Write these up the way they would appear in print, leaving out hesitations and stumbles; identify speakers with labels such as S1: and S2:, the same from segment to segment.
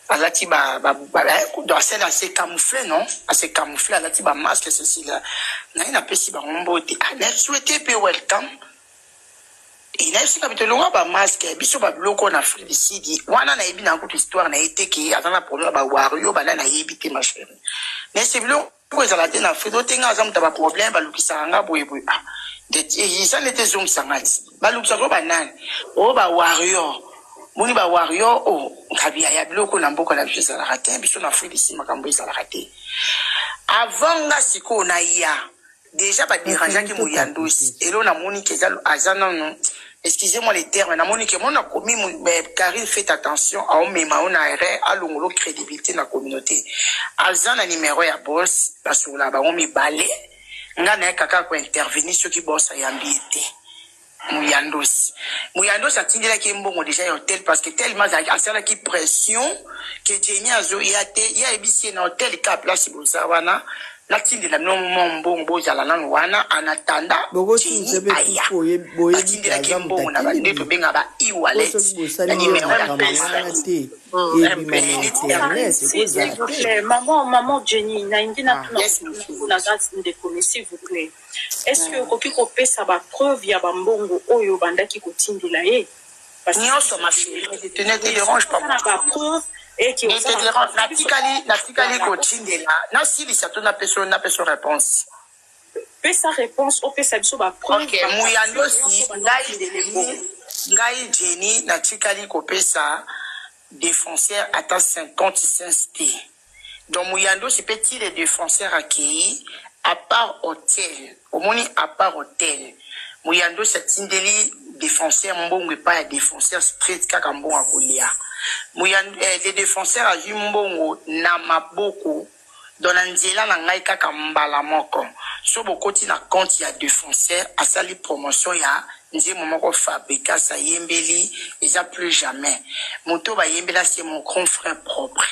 S1: alati dans celle assez camouflé non assez camouflé alati ba masque ceci là na pesi ba mbote na souhaité pe welcome il a aussi capité longa ba masque biso ba bloko na Afrique du Sud wana na yebi na ko histoire na été qui azana problème ba wario ba na yebi te ma chérie mais c'est bloko ko ezala te na Afrique otenga azamuta ba problème ba lukisa nga boye ça n'était zong sangati ba lukisa ko ba nani o ba wario moni ba wario o kabia ya bloko na mboko na biso la raté biso na Afrique ici makambo isa la raté avant nga siko na ya déjà ba déranger ki moyando ici et là na moni ke azana non excusez-moi les termes na moni ke mon a commis Karine fait attention à on mema on a erreur à l'ongolo crédibilité na communauté azana numéro ya boss parce que là ba on mi balé nga na kaka ko intervenir ceux qui boss ya mbité Mouyandos a tindela ki mbongo déjà hôtel parce que tellement a qui pression que Jenny azo ya ebisi na hôtel ka place bozawana la tindela no mbongo bozala na wana anatanda Jenny aya tindela ki mbongo na bande to benga ba e-wallet na numéro ya
S2: maman Jenny na indina na grâce de connaître s'il vous plaît. Est-ce que koki ko pesa ba preuve ya bambongo oyo bandaki ko tindela ye
S1: parce que ma chérie ne te dérange pas
S2: ba preuve et qui
S1: na tikali ko tindela na sili ça to na personne réponse
S2: pesa réponse o pesa biso ba preuve
S1: OK muyando si ngai Jenny na tikali ko pesa défenseur ata 55 T donc muyando si petit les défenseurs accueillis à part hôtel au moni à part hôtel muyando satindeli défenseur mbongo pas défenseur street kaka mbongo akolia muyando les défenseurs a vu mbongo na maboko dans nzela na ngai kaka mbala moko so bokoti na compte ya défenseur asali promotion ya nzemo moko fabrika sa yembeli eza plus jamais moto ba yembela c'est mon grand frère propre.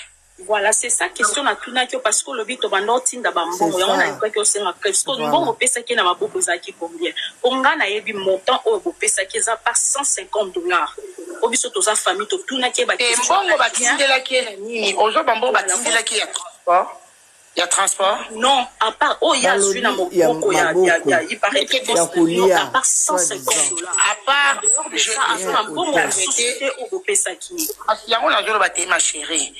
S2: Voilà, c'est ça question na tunaki parce que le bit to bandoti nda bambongo ya ona kwa kosenga parce que mbongo pesa ki na maboko za ki combien onga na yebi montant o bo pesa ki za par $150 obiso to za famille to tunaki ba
S1: mbongo batindela ki nini ozo bambongo batindela ki ya transport
S2: non à part oh ya suis na moboko ya il paraît que à part $150
S1: à part
S2: je na mbongo société o bo pesa ki
S1: ya ona zo ba te ma chérie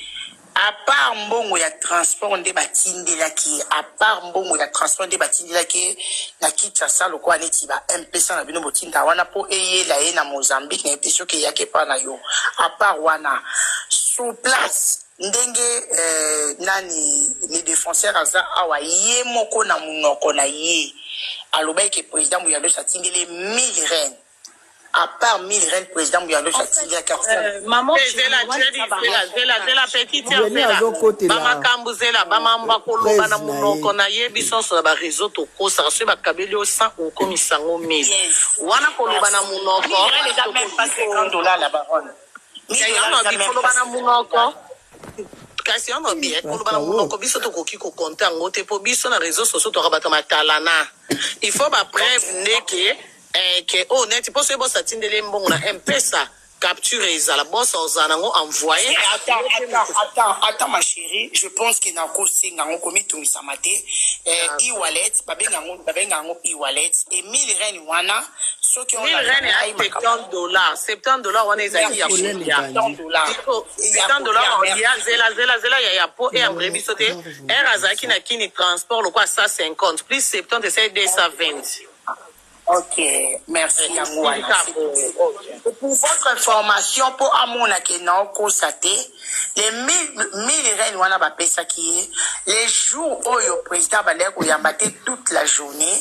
S1: à part mbongo ya transport nde batindela ki à part mbongo ya transport nde batindela ki na Kinshasa loko aneti ba mpesa na bino botinda wana po eyela ye na Mozambique na epeso ke yake pa na yo à part wana sur place ndenge nani les défenseurs aza awa ye moko na munoko na ye alobai ke président Muyando satindele 1000 reines à part 1000 reines président Muyando satindele 400
S2: maman
S3: c'est la petite mama kambuzela bamamba koloba na munoko na ye bisoso na ba réseau to kosa so ba kabeli o 100 o komisango 1000 wana koloba na munoko
S1: les même pas $50 la baronne
S3: koloba na munoko kasi ono bien koloba na munoko biso to koki ko compter ngo te po biso na réseaux sociaux to rabata matalana il faut ba preuve que honnête pour ce boss atindele mbongo na mpesa capture ezala boss ozanango envoyer
S1: attends ma chérie je pense que na ko singa ngo komi tungisa mate e-wallet babenga ngo e-wallet et 1000 reines wana so ki on
S3: 1000 reines à $70 wana ezali ya $70 $70 ya po et en biso te azaki na kini transport le quoi 150 plus 70 c'est 220.
S1: OK, merci Yangouana. Pour votre information, pour Amona qui n'a constaté, les 1000 reines wana ba pesa ki les jours où le président Balek ou yambate toute la journée,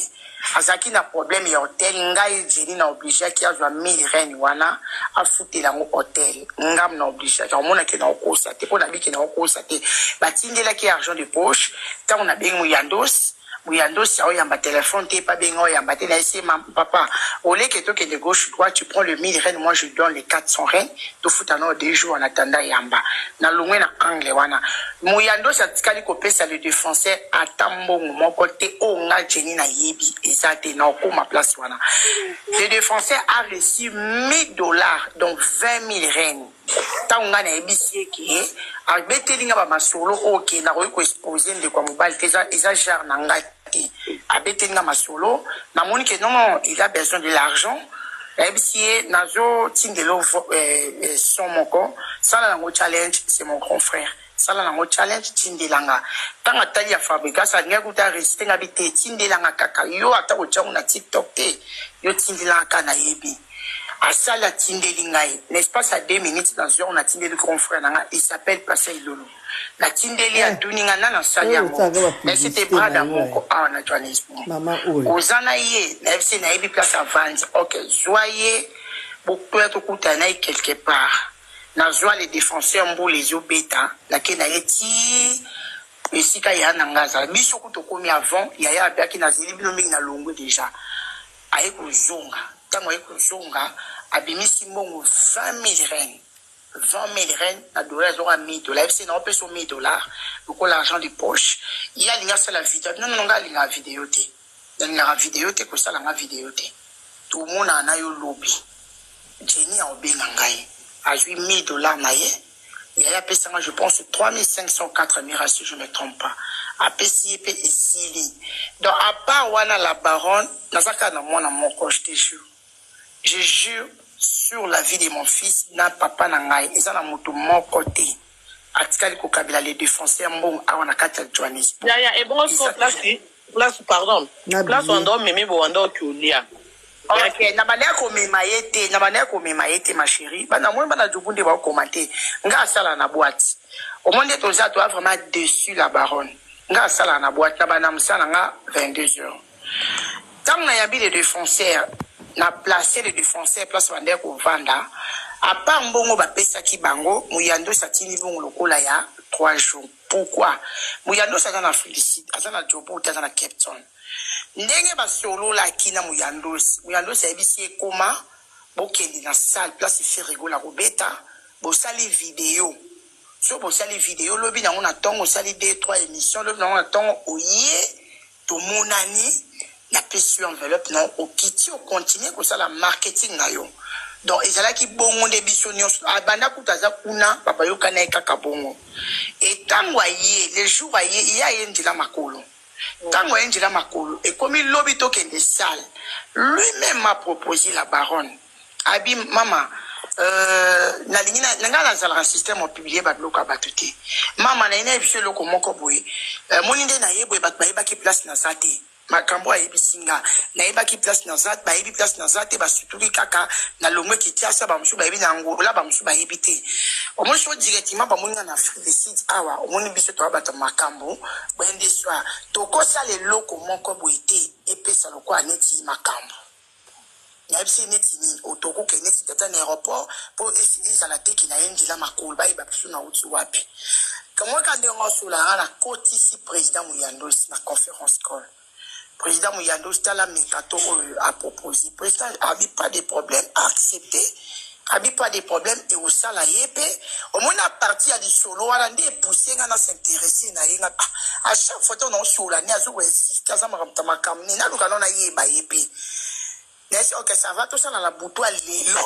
S1: azaki na problème ya hôtel ngai Jenny na obligé ki azwa 1000 reines wana a fouter la hôtel ngam na obligé Amona qui n'a constaté pour na bi qui n'a constaté batindela ki argent de poche tant on a bien Muyando si on yamba téléphone t'es pas bien on yamba t'es là ici papa au lieu que toi qui de gauche droite tu prends le 1000 reines moi je donne les 400 reines tu fous en 2 jours en attendant yamba na lungwe na angle wana Muyando sa tikali ko pesa le défenseur atambo mon côté o nga Jenny na yebi ezate na ko ma place wana le défenseur a reçu $1000 donc 20 000 reines tant nga na ebisi ke abeteli nga ba masolo OK na ko exposer de kwa mobile eza genre na nga ti abeteli nga masolo na moni que non il a besoin de l'argent ebisi nazo tindelo son moko sala nango challenge c'est mon grand frère sala nango challenge tindelanga tanga tali ya fabrication nga kuta resiste nga bite tindelanga kaka yo ata ko tsangu na TikTok te yo tindelanga kana yebi asala tindeli ngai l'espace à 2 minutes dans une on a tindeli grand frère nanga il s'appelle Pascal Lolo la tindeli a tuninga na sali yango mais c'était bras d'amour ah na Johannesburg ozana ye na FC na yebi place à vendre OK joyeux beaucoup être kutana quelque part na joie les défenseurs mbo les obeta na kena yeti esika ya nangaza biso kutokomi avant yaya abaki na zeli bino mingi na longo déjà aye kuzonga tango aye kuzonga abimisi mbongo 20 000 rennes 20 000 rennes na dollars zora $1000 FC na opesa $1000 pour l'argent de poche il y a linga sala vidéo non nga linga vidéo te linga vidéo te ko sala nga vidéo te tout le monde na yo lobby Jenny a obenga ngai a joué $1000 na ye il y a payé je pense 3500 4000 si je ne me trompe pas a payé ici donc à part wana la baronne nazaka na mona moko je jure sur la vie de mon fils na papa na ngai eza na mutu moko te atikali ko kabila les défenseurs mbong awana kata Johannesburg
S3: ya et bon so place pardon place wando meme bo wando kulia
S1: OK na bana ko mema yete ma chérie bana moi bana jubunde ba commenter nga sala na boîte au monde to za to vraiment dessus la baronne nga sala na boîte na bana msala nga 22h tant na yabi les défenseurs na placer les défenseurs place vendre ko vanda à part mbongo ba pesa ki bango muyando satini bongo lokola ya 3 jours pourquoi muyando sa na Afrique du Sud azana jobo ta na Cape Town ndenge basolo la kina muyandosi ebisi ekoma bokendi na salle place fait rigola robeta bosali vidéo so bosali vidéo lobi na ngona tongo sali 2-3 émissions lobi na ngona tongo oye to monani na pesu enveloppe non o kiti o continuer ko sala marketing na yo donc ezala ki bongo de biso nyonso abanda kutaza kuna papa yo kana ekaka bongo et tango aye les jours aye il y a yendila makolo Tango Angela Makolo et comme il lobby token de salle, lui-même m'a proposé la baronne. Abi mama, na lingina nangala zala système au publié badloka batuti. Mama na ina bisho loko moko boy. Moninde na yebwe batba ki place na sate. Makambo a ebisinga na yeba ki place na zate ba yebi place na zate ba sutuki kaka na lomwe ki tiasa ba mshu ba yebi na ngola ba mshu ba yebite. Omosho directement ba moninga na Afrique du Sud awa omoni biso to abata makambo bende swa tokosa le loko moko boite epesa loko aneti makambo. Na bisi neti ni otoko ke neti tata na aéroport po isa la teki na Angela Makolo ba yeba biso na utu wapi. Comment quand on sola na koti si président Muyando na conférence call. Président Mouyando Stala Mekato a proposé. Président avait pas de problème à accepter. Avait pas de problème et au sala yépé. Au moins à partir du solo, à l'année poussé, on a s'intéressé. À chaque fois, on a sur l'année, on a insisté, on a camé, on a yépé. Ok, ça va, tout ça dans la bouteille, l'élo,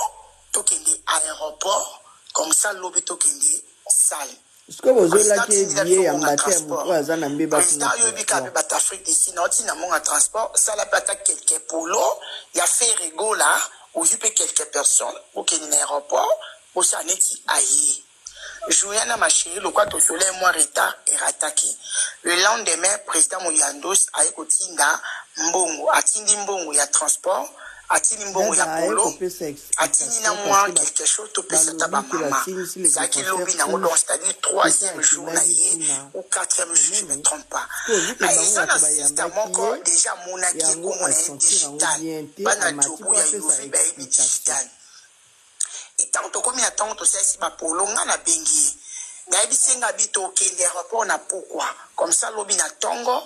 S1: tokende aéroport, comme ça, l'obé tokende salle.
S4: Est-ce que vous avez la qui en bataille à
S1: président Yobika bat Afrique d'ici, noti na mon transport, ça la plata quelques polo, il y a fait rigola, ou jupe quelques personnes, pour qu'il y ait un aéroport, pour ça neti aïe. Jouana ma chérie, le quoi au soleil, moi retard et rattaqué. Le lendemain, président Moyandos a écouté Mbongo, a tindi Mbongo, il y a transport, atini mbongo ya polo atini na moi quelque chose to pesa taba mama zaki lobi na ngo c'est-à-dire 3e jour na ye ou 4e jour je me trompe pas na isa na système encore déjà monaki ko mona digital bana jobu ya yofi ba digital et tant to komi na tant to sesi ba polo nga na bengi na bisenga bito kende rapport na pourquoi comme ça lobi na tongo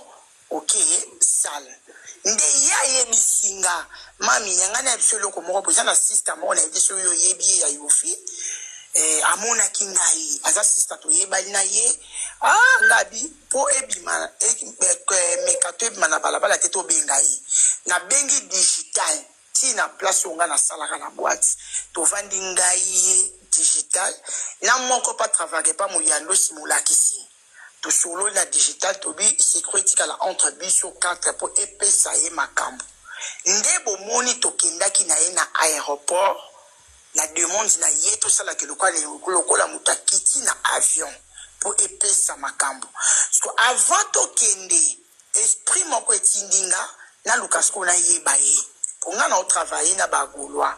S1: OK sale nde ya ye misinga mami nyangana bisolo ko moko poza na sister mo na biso yo yebi ya yofi amona kingai aza sister to yebali na ye ngabi po ebima mekato ebima na balabala te to bengai na bengi digital ti na place onga na salaka na boîte to vandi ngai digital na moko pas travailler pas moyando simulakisi to solo la digital to bi sécurité kala entre biso 4 pour epesa ye makambo ndebo moni to kindaki na ye na aéroport la demande na ye to sala ke lokola mutakiti na avion pour epesa makambo so avant to kende esprit moko etindinga na lukasko na ye baye konga na travailler na bagolwa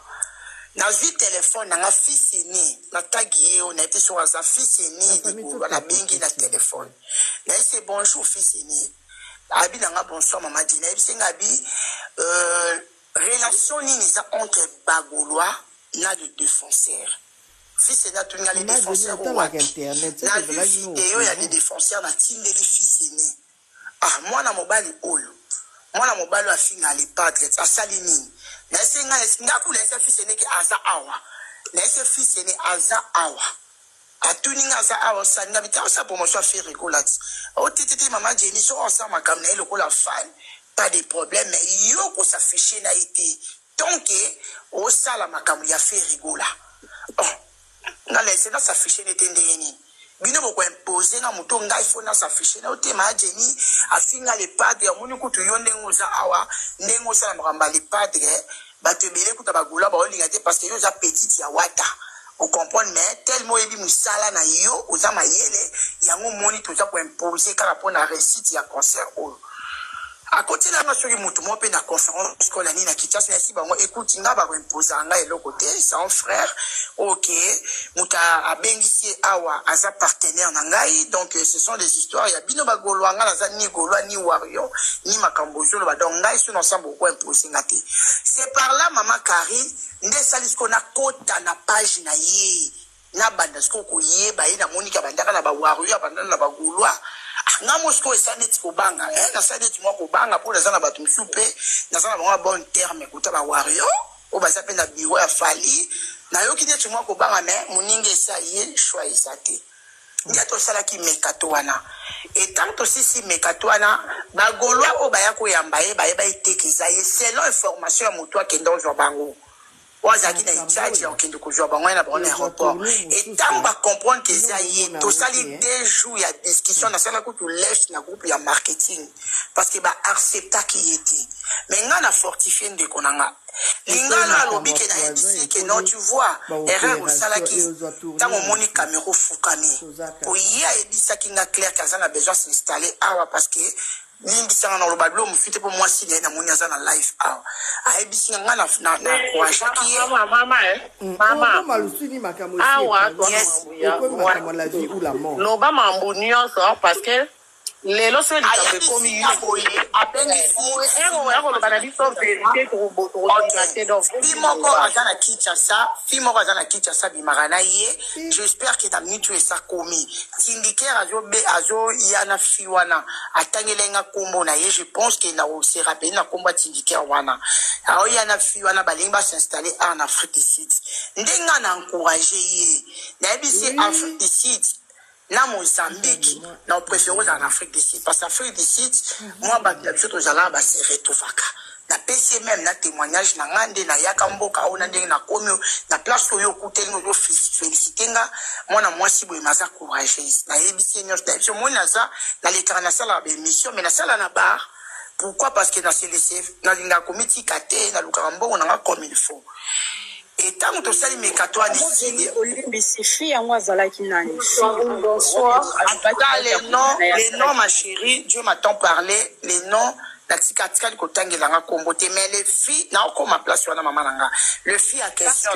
S1: na vi téléphone na fils aîné na tagi on a été sur sa fils aîné de la bengi na téléphone na c'est bonjour fils aîné abi na bonsoir maman dina bisenga bi relation ni ça entre bagolwa na de défenseur fils aîné tout les défenseurs au internet na vidéo ya des défenseurs na tindeli fils aîné ah moi na mobali olo mwana mobali afinga les padres asali nini na esenga kula ese fils aîné ki aza awa na ese fils aîné aza awa atuninga aza awa sanga bita sa promotion faire rigolati o titi maman Jenny so ensemble comme na lokola fan pas de problème mais yo ko s'afficher na été tant que o sala makambo ya faire rigola oh na laisser na s'afficher n'était ndeni bino boko imposer na muto ngai fona s'afficher na otema Jenny afinga les padres moni kutu yonde ngoza awa ndengo sala makamba les padres batebele kuta bagula ba olinga te parce que yo za petite ya wata on comprend mais tellement ebi musala na yo oza mayele yango moni toza ko imposer kala pona réussite ya concert o à côté là soki mutu mo pe na conférence scolaire ni na Kinshasa na si bango écoute nga ba ko imposer nga elo côté son frère OK muta abengisi awa asa partenaire na ngai donc ce sont des histoires ya bino bagolwa nga za ni golwa ni wario ni makambo zolo ba donc ngai so ensemble ko imposer nga te c'est par là maman Karine nde salisko na kota na page na ye na banda sko ko ye ba ina monika bandaka na ba wario banda na ba golwa nga mosko esaneti kobanga na saneti mwa kobanga pour les ana batu msupe na sana ba bon terme kuta ba wario o ba sape na biwa ya fali na yoki neti mwa kobanga mais moninge sa ye choix isate ngato sala ki mekato wana et tant que si mekato wana ba golwa o ba ya ko yamba ye ba itekeza ye selon information ya moto akenda zo bango wazaki na ichaji ya okende kujua bango na bon aéroport et tant ba comprendre que ça y to sali 2 jours ya discussion na sala ko to left na groupe ya marketing parce que ba accepta qui était mais nga na fortifier de konanga lingala lobike na yedisi que non tu vois erreur au sala qui tant au moni caméra fukami o ya edisa ki nga clair que ça a besoin s'installer awa parce que nimbi sanga na lobablo mufite po mwasi na moni aza na live awa aebisi nga na kwa jaki
S3: mama
S4: malusini makambo
S3: awa
S4: makambo la vie ou la mort
S3: no ba mambo nyonso parce que lelo so likabe komi ero lo bana biso vérité to boto ngate donc
S1: fimoko azana Kinshasa bimagana ye j'espère que ta mitu esa komi syndicaire azo yana fiwana atangelenga kombo na ye je pense que na o se rappelle na komba syndicaire wana ao yana fiwana balinga s'installer en Afrique du Sud ndenga na encourager ye na bisi Afrique du Sud na Mozambique na préférence en Afrique du Sud parce qu'Afrique du Sud moi ba biso to zala ba se retovaka na PC même na témoignage na ngande na yakamboka ona ndenge na komio na place oyo kutengo yo félicitenga mwana mwasi boye maza courageuse na yebisi nyo station mona za na l'éternel sala ba émission mais na sala na bar pourquoi parce que na CLC na linga comité kate na lukambo na comme il faut. Et tant que ça, les catois d'ici, les noms, ma chérie, Dieu m'a tant parlé, les noms, la tikatika, le comboté, mais les filles, n'a encore ma place sur la maman. Le fille a question,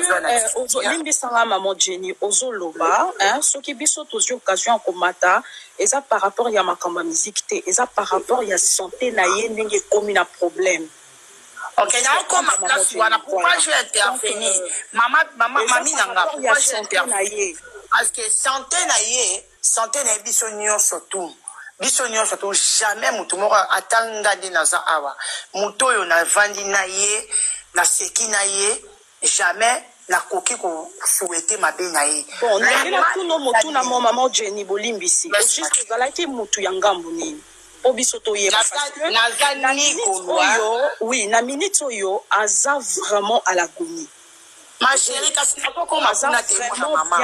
S2: maman Jenny, Ozoloba, ce qui biso aux occasions comata, et ça par rapport à ma camba musique, et ça par rapport à santé, naïe, n'est comme un problème.
S1: Ok, là encore ma place, pourquoi je vais intervenir? Mamie nanga, pourquoi je vais intervenir? Parce que santé na bisonio surtout. Bisonio surtout, jamais mutumoro atanga di naza awa. Mutoyo na vandi na ye, na seki na ye, jamais na koki ko souhaiter ma be na ye.
S2: Bon, na tout no motu na mo maman Jenny Bolimbisi. Juste zalaki mutu yangambu nini. Obisoto ye oui na minute oyo aza vraiment à l'agonie
S1: Ma chérie, kasi na poko mapuna te mwana maman.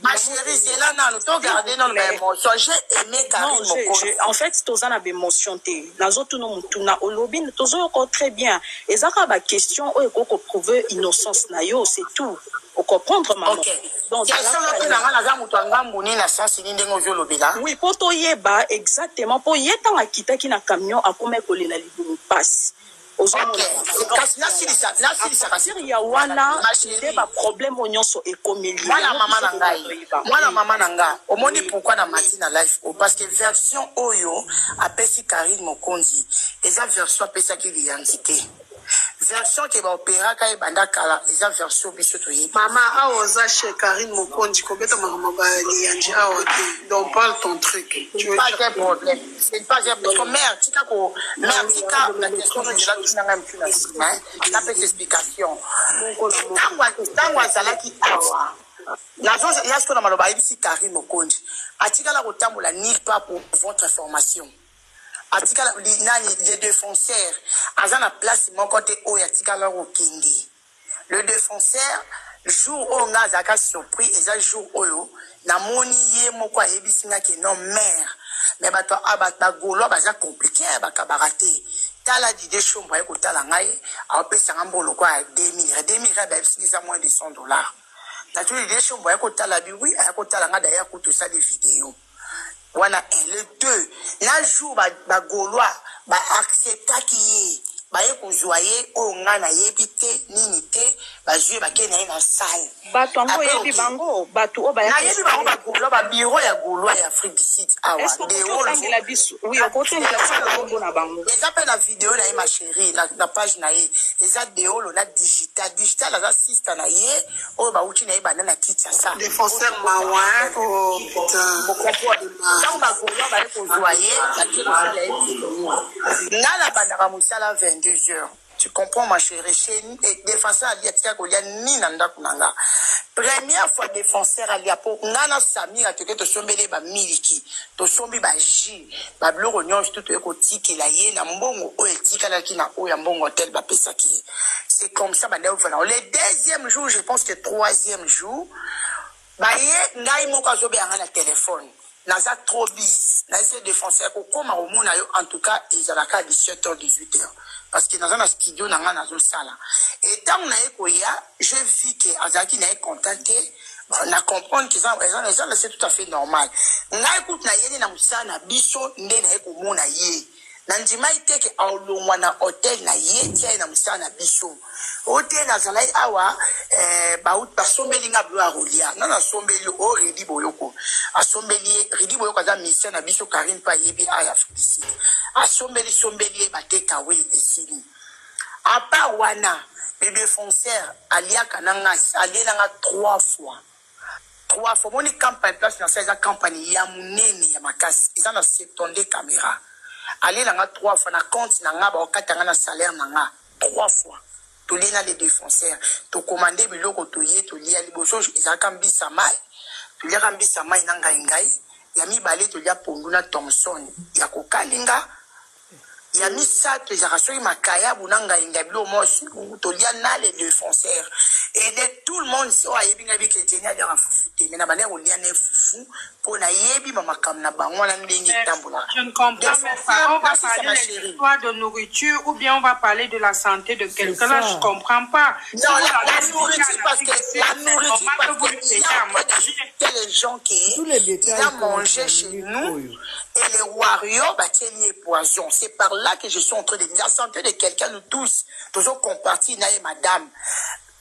S1: Ma chérie, c'est là, non, tu regardes dans l'émotion. J'ai aimé Karine Mokonzi.
S2: En fait, tu as une émotion. Nazo tu no mutuna olobi, tu as très bien. Et ça ba question o eko prouver innocence na yo, c'est tout. Au comprendre maman.
S1: OK. Donc question que na nga za mutu ngambu ni na sens ni ndengo vyo lobela.
S2: Oui, pour to yeba exactement pour yeta la kita ki na camion akome kolela libumu passe.
S1: Kasi na silisa kasi
S2: ya wana c'est ba problème onyoso ekomeli.
S1: Mwana mama na ngai. Omoni pourquoi na mati na life parce que version oyo apesi Karine Mokonzi, eza version apesa ki l'identité. Version qui va opérer quand il banda kala, eza version biso to yi.
S3: Maman aoza chez Karine Mokonzi kobeta mama ba lianji aote. Donc parle ton truc.
S1: Tu veux pas de problème. C'est pas un problème. Mère, tika ko mère tika la question de la tout na plus na sima. La petite explication. Tangwa salaki awa. La chose il y a ce qu'on a maloba ici Karine Mokonzi. Atika la kotambola nulle part pour votre information. Atika les défenseurs azana place mon côté o yatika la okindi. Le défenseur jour où on a zaka surpris et ça jour oyo na moni ye moko ayebisinga ke non mère mais bato abata golo baza compliqué ba kabarate tala di de chombo ko tala ngai a pesa ngambolo kwa 2000 ba bisinga moins de $100. Na tous les chombo ko tala bi oui ko tala nga d'ailleurs ko to ça des vidéos. Wana le 2 la jour ba goloa ba accepta ki ba ko joyer o ngana yebite nini te ba jouer ba kena na salle
S2: bato ngo yebi bango bato o ba ya
S1: yebi bango ba golo ba bureau ya golo ya Afrique du Sud awa de
S2: o la biso oui o côté la bango na bango
S1: eza pe la vidéo na ma chérie la page na ye eza de olo na digital la sister na ye o ba uti na ye banana kitcha ça
S3: défenseur mawa oh putain
S1: tant ba golo ba ko joyer la kena na la banda musala 22h. Tu comprends ma chérie? Chez défenseur aliatika kolia ni nanda kunanga. Première fois défenseur alia po ngana Samira te to sombele ba miliki. To sombi ba ji. Ba bloko nyonso tout e ko tikela ye na mbongo o etika la kina o ya mbongo hotel ba pesa ki. C'est comme ça ba voilà. Le deuxième jour, je pense que troisième jour, ba ye ngai moko azobe anga na téléphone. Naza trop busy. Na essayer défenseur ko koma au mona yo en tout cas ils à 17h 18h. Parce que dans un studio na nga nazo sala et tant na ekoya je vis que azaki na contenté on a comprendre que ça c'est tout à fait normal nga écoute na yene na musana biso nde na ekomona ye nandima iteke aulongwa na hotel na ye tia na musana biso hotel na zalai awa ba sombeli nga blo arolia na sombeli o redi boyoko asombeli redi boyoko za mission na biso Karine pa yebi aya fisi sombeli ba take away esini apa wana le défenseur alia kananga alia nga 3 fois moni campagne place na cette campagne ya munene ya makasi ils en a 70 caméras aller là 3 fois na compte na nga ba okatanga na salaire na nga 3 fois to lena les défenseurs to commander biloko to ye to lia liboso ezaka mbisa mai to lia mbisa mai na ngai ya mibale to lia pondu na Thomson ya kokalinga ya misato ezaka soki makaya bunanga ingabilo mosi to lia na les défenseurs et de tout le monde so ayebi ngabi ke jenya ya fufu te mais na bana ko lia ne fufu pour na yebi mama kam na bango na ndenge tambola.
S5: Je ne comprends pas. On va parler de l'histoire de nourriture ou bien on va parler de la santé de quelqu'un. Là, je ne comprends pas.
S1: Non, la nourriture parce que la nourriture parce que les gens qui ont mangé chez nous et les warriors battent poison. C'est par là que je suis en train de dire la santé de quelqu'un, nous tous, toujours compartis, madame.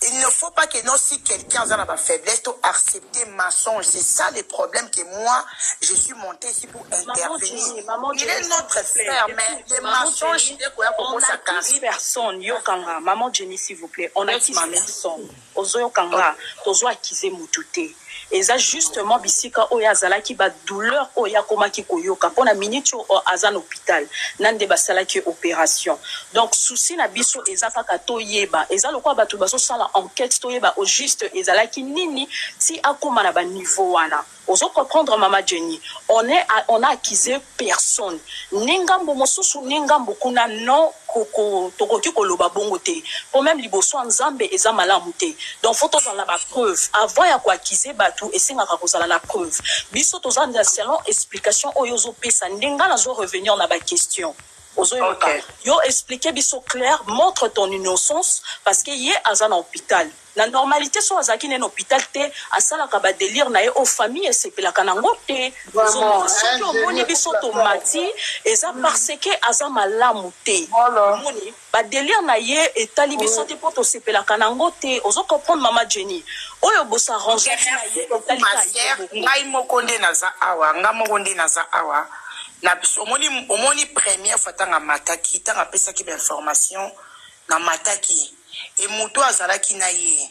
S1: Il ne faut pas que non, si quelqu'un a ma faiblesse, accepter mensonge. C'est ça le problème que moi, je suis monté ici pour intervenir. Il est notre frère, mais les mensonges,
S2: on a 10 personnes. Yokanga, maman Jenny, s'il vous plaît, on a 10 personnes. Ozo Yokanga, Tozo Akize Mutute. Et ça justement bisika oya zala ki ba douleur oya koma ki koyoka pona minute o azan hôpital nande basala ki opération donc souci na biso ezaka ka to yeba ezalo kwa batu baso sala enquête to yeba au juste ezala ki nini si akoma na ba niveau wana ozo comprendre mama Jenny on a accusé personne ningambo mosusu ningambo kuna non tokoki koloba bongo te po même liboso nzambe eza malamu te donc faut tozala na preuve avant ya koakize bato esengaka kozala na preuve biso toza na selon explication oyo ozopesa ndenga nazo revenir na question okay. Yo expliquer biso clair, montre ton innocence parce que yé aza na hôpital. La normalité so azaki na hôpital te asala ka ba délire na ye aux familles c'est pela kanango te. Ce que moni biso to mati eza parce que aza malamu te. Moni ba délire na ye etali biso te poto se pela kanango te. Ozo comprendre mama Jenny. Oyo bosa ranger na ye etali ka ye.
S1: Ngai mokonde na za awa, ngamokonde na za awa. Na omoni première fois tanga mataki tanga pesa ki information na mataki et muto azalaki na ye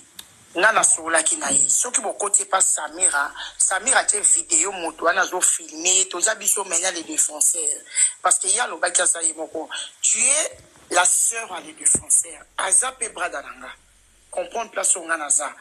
S1: nga na sola ki na ye soki bokoti pas Samira te vidéo muto ana zo filmer toza biso mena les défenseurs parce que ya lo baki sa yemoko tu es la sœur à les défenseurs azape brada nanga comprendre place nga na za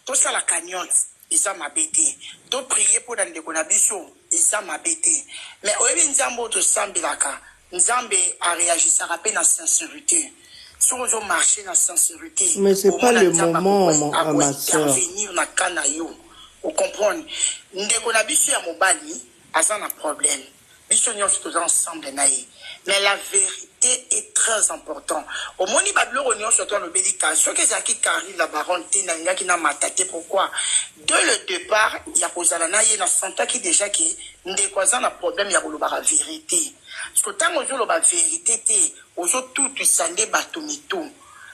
S1: to ça la cagnotte ils ont m'abêté. To prier pour dans des gonabiso, ils ont m'abêté. Mais oyebi nzambo to sambilaka, nzambe a réagi ça rappelle la sincérité. Si on veut marcher dans la sincérité,
S4: mais c'est pas le moment ma soeur.
S1: Venir na kanayo. Vous comprenez? Nde gonabiso ya mobali, azan un problème. Biso nyonso tous ensemble naïe. Mais la vérité est très importante. Au moni bablo on surtout le bédika. Ce que Zaki Kari la baronne Tinanga qui n'a matate pourquoi? Dès le départ, il y a Kozalana y a santa qui déjà qui ndekwaza na problème ya koloba la vérité. Parce que tant ozo la vérité te ozo tout sande batumito.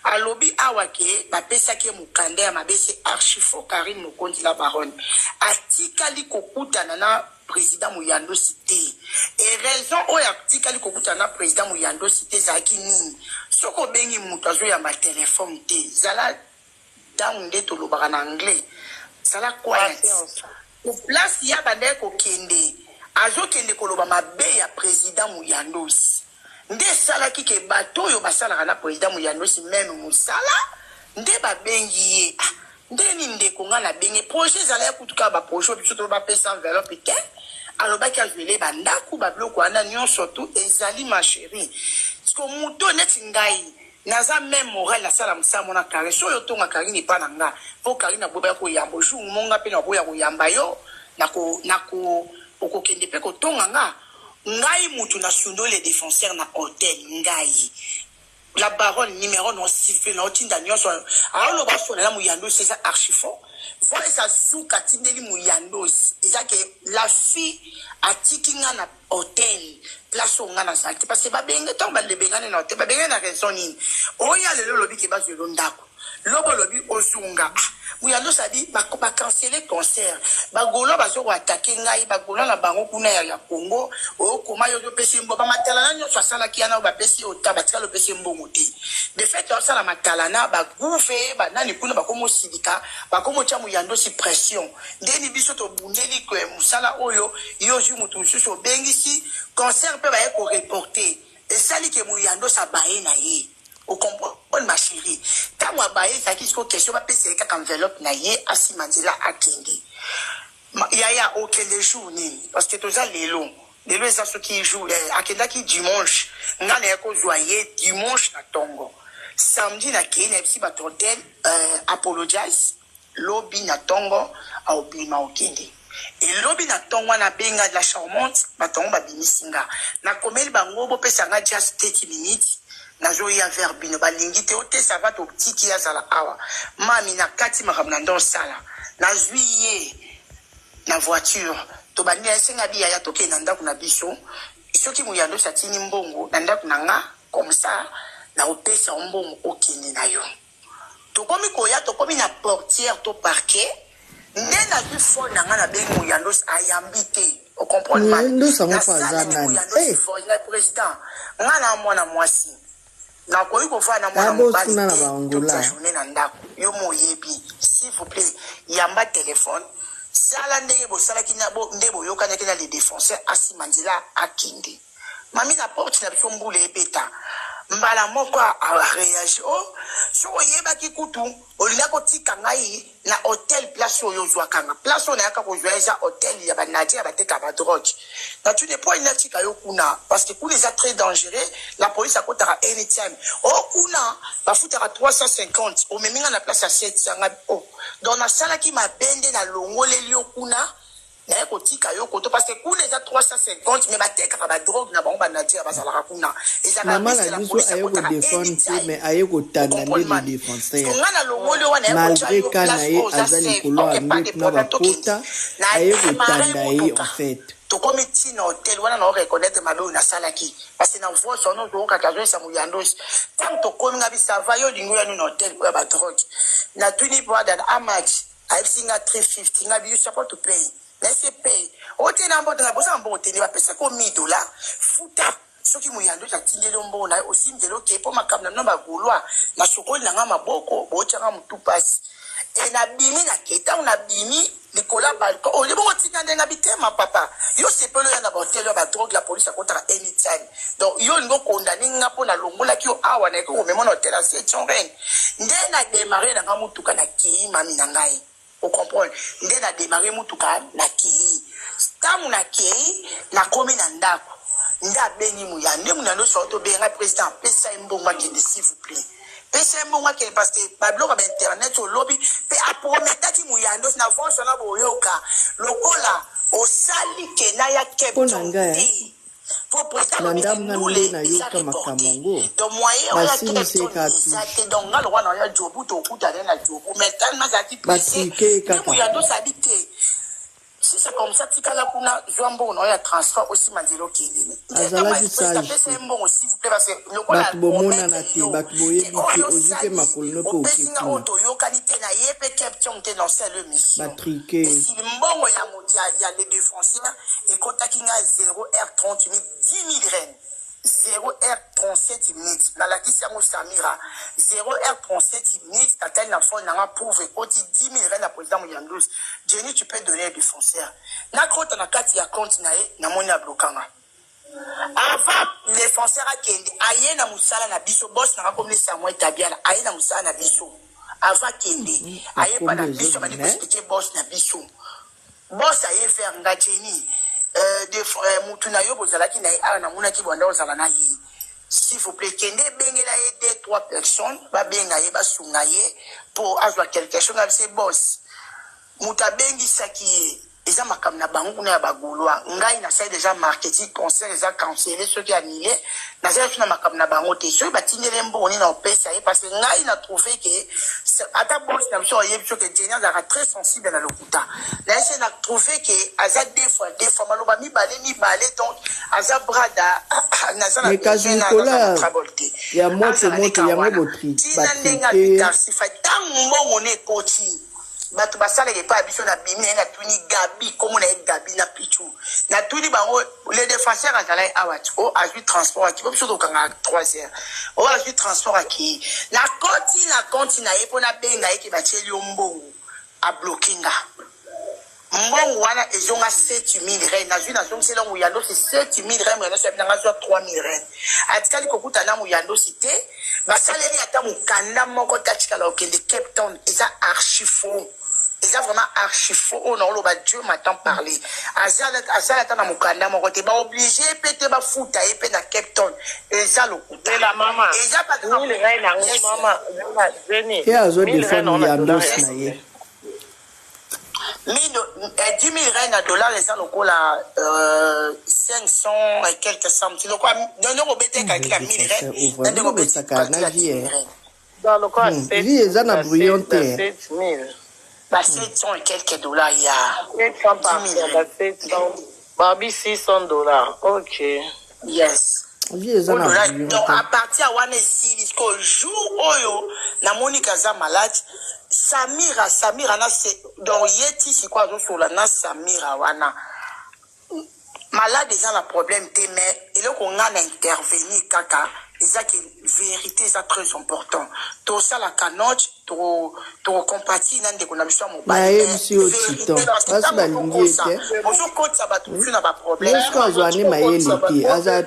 S1: Alobi awake ba pesa ke mukande ya mabese archifo Karine Mokondi la baronne. Atikali kokuta na président Mouyando cité et raison o ya tikali kokuta na président Mouyando cité zaki nini soko bengi mutazo ya ma téléphone te zala down to lobaka na anglais zala quiet au place ya bande ko kende azo kende ko loba mabe ya président Mouyando nde sala ki ke bato yo basala na président Mouyando si même musala nde ba bengi ye ndeni ndeko nga na bengi projet zala ya kutuka ba projet biso to ba pesa enveloppe te aloba ki azwele bandaku babiloko wana nyonso tu ezali ma chérie parce que muto neti ngai naza même moral asala mosala mona kare so oyo tonga kari ni pa na nga po kari na boba ya koyamba jour monga mpe na boya koyamba yo nako okokende mpe kotonga nga ngai mutu na sundo les défenseurs na hôtel ngai la baronne numéro non sifflé na otinda nyonso alors ba so na Mouyando c'est ça archifort voilà ça sous katindeli Mouyando c'est que la fille a tikinga na hôtel place on na ça parce que ba benga to ba le benga na hôtel ba benga na raison nini oya le lobi ke ba zo ndako lobo lobi ozunga Mouyando ça dit ba canceler concert ba golo ba zo attaquer ngai ba golo na bango kuna ya Congo o koma yo do pesi mbo ba matala nyo so sala kiana ba pesi o tabatika lo pesi mbo moti de fait on sala matala na ba gouve ba nani kuna ba komo sidika ba komo cha Mouyando si pression ndeni biso to bundeli ko musala oyo yo ju mutu suso bengisi concert pe ba ko reporter et sali ke Mouyando sa bae na ye au comprend ma chérie ta moi bae ça qui se question ba pesi ka enveloppe na ye asimandila akenge ya aucun les jours ni parce que tous les longs les ça ceux qui jouent akenda qui dimanche ngana ko joyer dimanche na tongo samedi na kene si ba hotel apologize lobby na tongo au bima okende et lobby na tongo na benga de la charmante ba tongo ba bimisinga na komeli bango bo pesa nga just 30 minutes na zo ya verbino ba lingite ote ça va to tiki ya sala awa mami na kati makamna ndo sala na juillet na voiture to bani esenga biya ya toke na ndaku na biso soki Mouyando satini mbongo na ndaku na nga comme ça na opesa mbongo okende na yo to komi koya to komi na portière to parquet ndena du fond na nga na bengi Mouyando ayambite o comprendre mal
S4: ndo ça pas ça nani
S1: le président nga na mwana mwasi na koyi ko fa na mwana mobali toute la journée na ndaku yo moyebi s'il vous plaît yamba téléphone sala ndenge bo sala kinabo ndebo yokanya kena les défenseurs asimandila akindi mami na porte na biso mbule ebeta mbala moko a réagi oh so yeba kikutu olina ko tika ngai na hôtel place oyo zwa kanga place on yaka ko zwa eza hôtel ya banadi ya bateka ba drogue na tu ne pas une tika yo kuna parce que kuna est très dangereux la police a kotara anytime oh kuna ba futara 350 au meminga na place à 700 oh donc na sala ki ma bende na longoleli yo kuna na ko tika yo koto parce que kuna est 350 mais ba teka ba drogue na bango ba natia ba sala kuna ezaka
S4: maman la biso ayo ko défendre mais ayo ko tanda les défenseurs malgré kana ye azali koloa mbi na ba kota ayo ko tanda ye en fait
S1: to comme tina hôtel wana na reconnaître mabe na salaki parce que na voix son nom donc akazo sa muyandos tant to comme ngabi sava yo lingo ya no hôtel ko ba drogue na tuni bois dans a match I singa 350 ngabi you support to pay laissez pay hôtel na mbote na bosa mbote ni ba pesa ko $1000 futa soki muyandos atindelo mbona aussi ndelo ke po makam na ba golwa na sokoli na ngama boko bochanga mutu pasi et na bimi na keta na bimi Nicolas Balcon, oh, les bons tigres d'un habité, ma papa. Yo, c'est pas le yan aborté, la drogue, la police a contre anytime. Donc, yo, nous condamné, n'a pas la longue, la qui a awane, qu'on met mon hôtel à 700 reines. N'en a démarré dans un moutuka na ki, mami nangai. Vous comprenez? N'en a démarré moutuka na ki. Tam na ki, na komi nandako. Nda beni mouya, ne mounano sorto benga président, pesa mbonga qui s'il vous plaît. C'est bon parce que Pablo va internet au lobby pe apometa ki muyandos na voix na boyoka lokola o sali ke na ya kepti pour président nous les
S4: na yoka makamongo
S1: donc moyen on a tout donc ngalo wana ya jobu to kuta na jobu mais tellement ça qui muyandos habité si c'est comme ça tika la kuna jombo on a transfert aussi mandilo kili
S4: azalaki sage
S1: c'est bon aussi vous plaît parce que lokola
S4: batu bomona na te batu boyebi te ozuke makolo po
S1: opesinga oto yokani te na yepe caption te dans cette mission
S4: batriqué
S1: si mbongo ya les défenseurs et contacting à 0h30 minutes 10 000 rennes 0h37 minutes na la kisi yango Samira 0h37 minutes tatel na fond na prouve oti 10 000 rennes la président Mouyandous Jenny tu peux donner un défenseur na kota na kati ya compte na moni ya blokanga avant les défenseurs a kende aye na musala na biso boss na comme les Samuel Tabiala aye na musala na biso avant kende aye pa na biso ba expliquer boss na biso boss aye faire ngacheni de mutuna yo bozalaki na a na muna ki bonda ozala na yi s'il vous plaît kende bengela ye 2-3 personnes ba benga ye ba sunga ye pour avoir quelque chose avec ses boss muta bengi saki eza makam na bango kuna ya bagolwa ngai na sai déjà marketing conseil eza canceller ceux qui annulé na sai na makam na bango te so batindele mboni na opesa ye parce que ngai na trouvé que ata boss na biso ye biso que Jenny a très sensible na lokuta na ese na trouvé que aza deux fois maloba mi balé donc aza brada na za na
S4: Nicolas ya moto yango botri
S1: batrike si fa tango ne coaching batu basala ke pa biso na bimi na tuni gabi comme na gabi na pichu na tuni bango les défenseurs azala awat o azu transport ki biso to kanga 3 heures o azu transport ki na konti na yepo na benga yeke bacheli ombongo a blockinga mbongo wana ezonga 7000 rennes na zwi na zonga sela muyando c'est 7000 rennes na so na zo 3000 rennes atikali kokuta na muyando cité basaleli ata mukanda moko tatikala okende Cape Town eza archi faux. C'est vraiment archi faux. Oh non, Dieu m'attend parler. Azala ta na mukanda moko te ba obligé pété ba futa et pe na Cape Town. Et ça le coup.
S3: Et la maman.
S1: Et ça pas de
S3: maman. Jenny.
S4: Et azo défendre Muyandos na ye.
S1: 10 000 rennes à dollars, les gens locaux là, 500 et quelques centimes. Donc, non, on bête quelqu'un 1000 rennes.
S4: Dans le cas,
S3: dans le cas,
S4: c'est
S3: 7000.
S1: 700 et quelques dollars, il y a
S3: 10 000. Barbie, $600. Ok.
S1: Yes. Donc, à partir de one jusqu'au jour où na Monica za malade, Samira na c'est donc yeti c'est quoi sur la na Samira wana malade déjà la problème té mais et là qu'on a intervenu kaka ça qui vérité ça très important tout ça la canoche trop compatir nan de qu'on a besoin mon
S4: bail parce balingi te
S1: bonjour coach ça va tout na ba problème
S4: est-ce que joani mayeli aza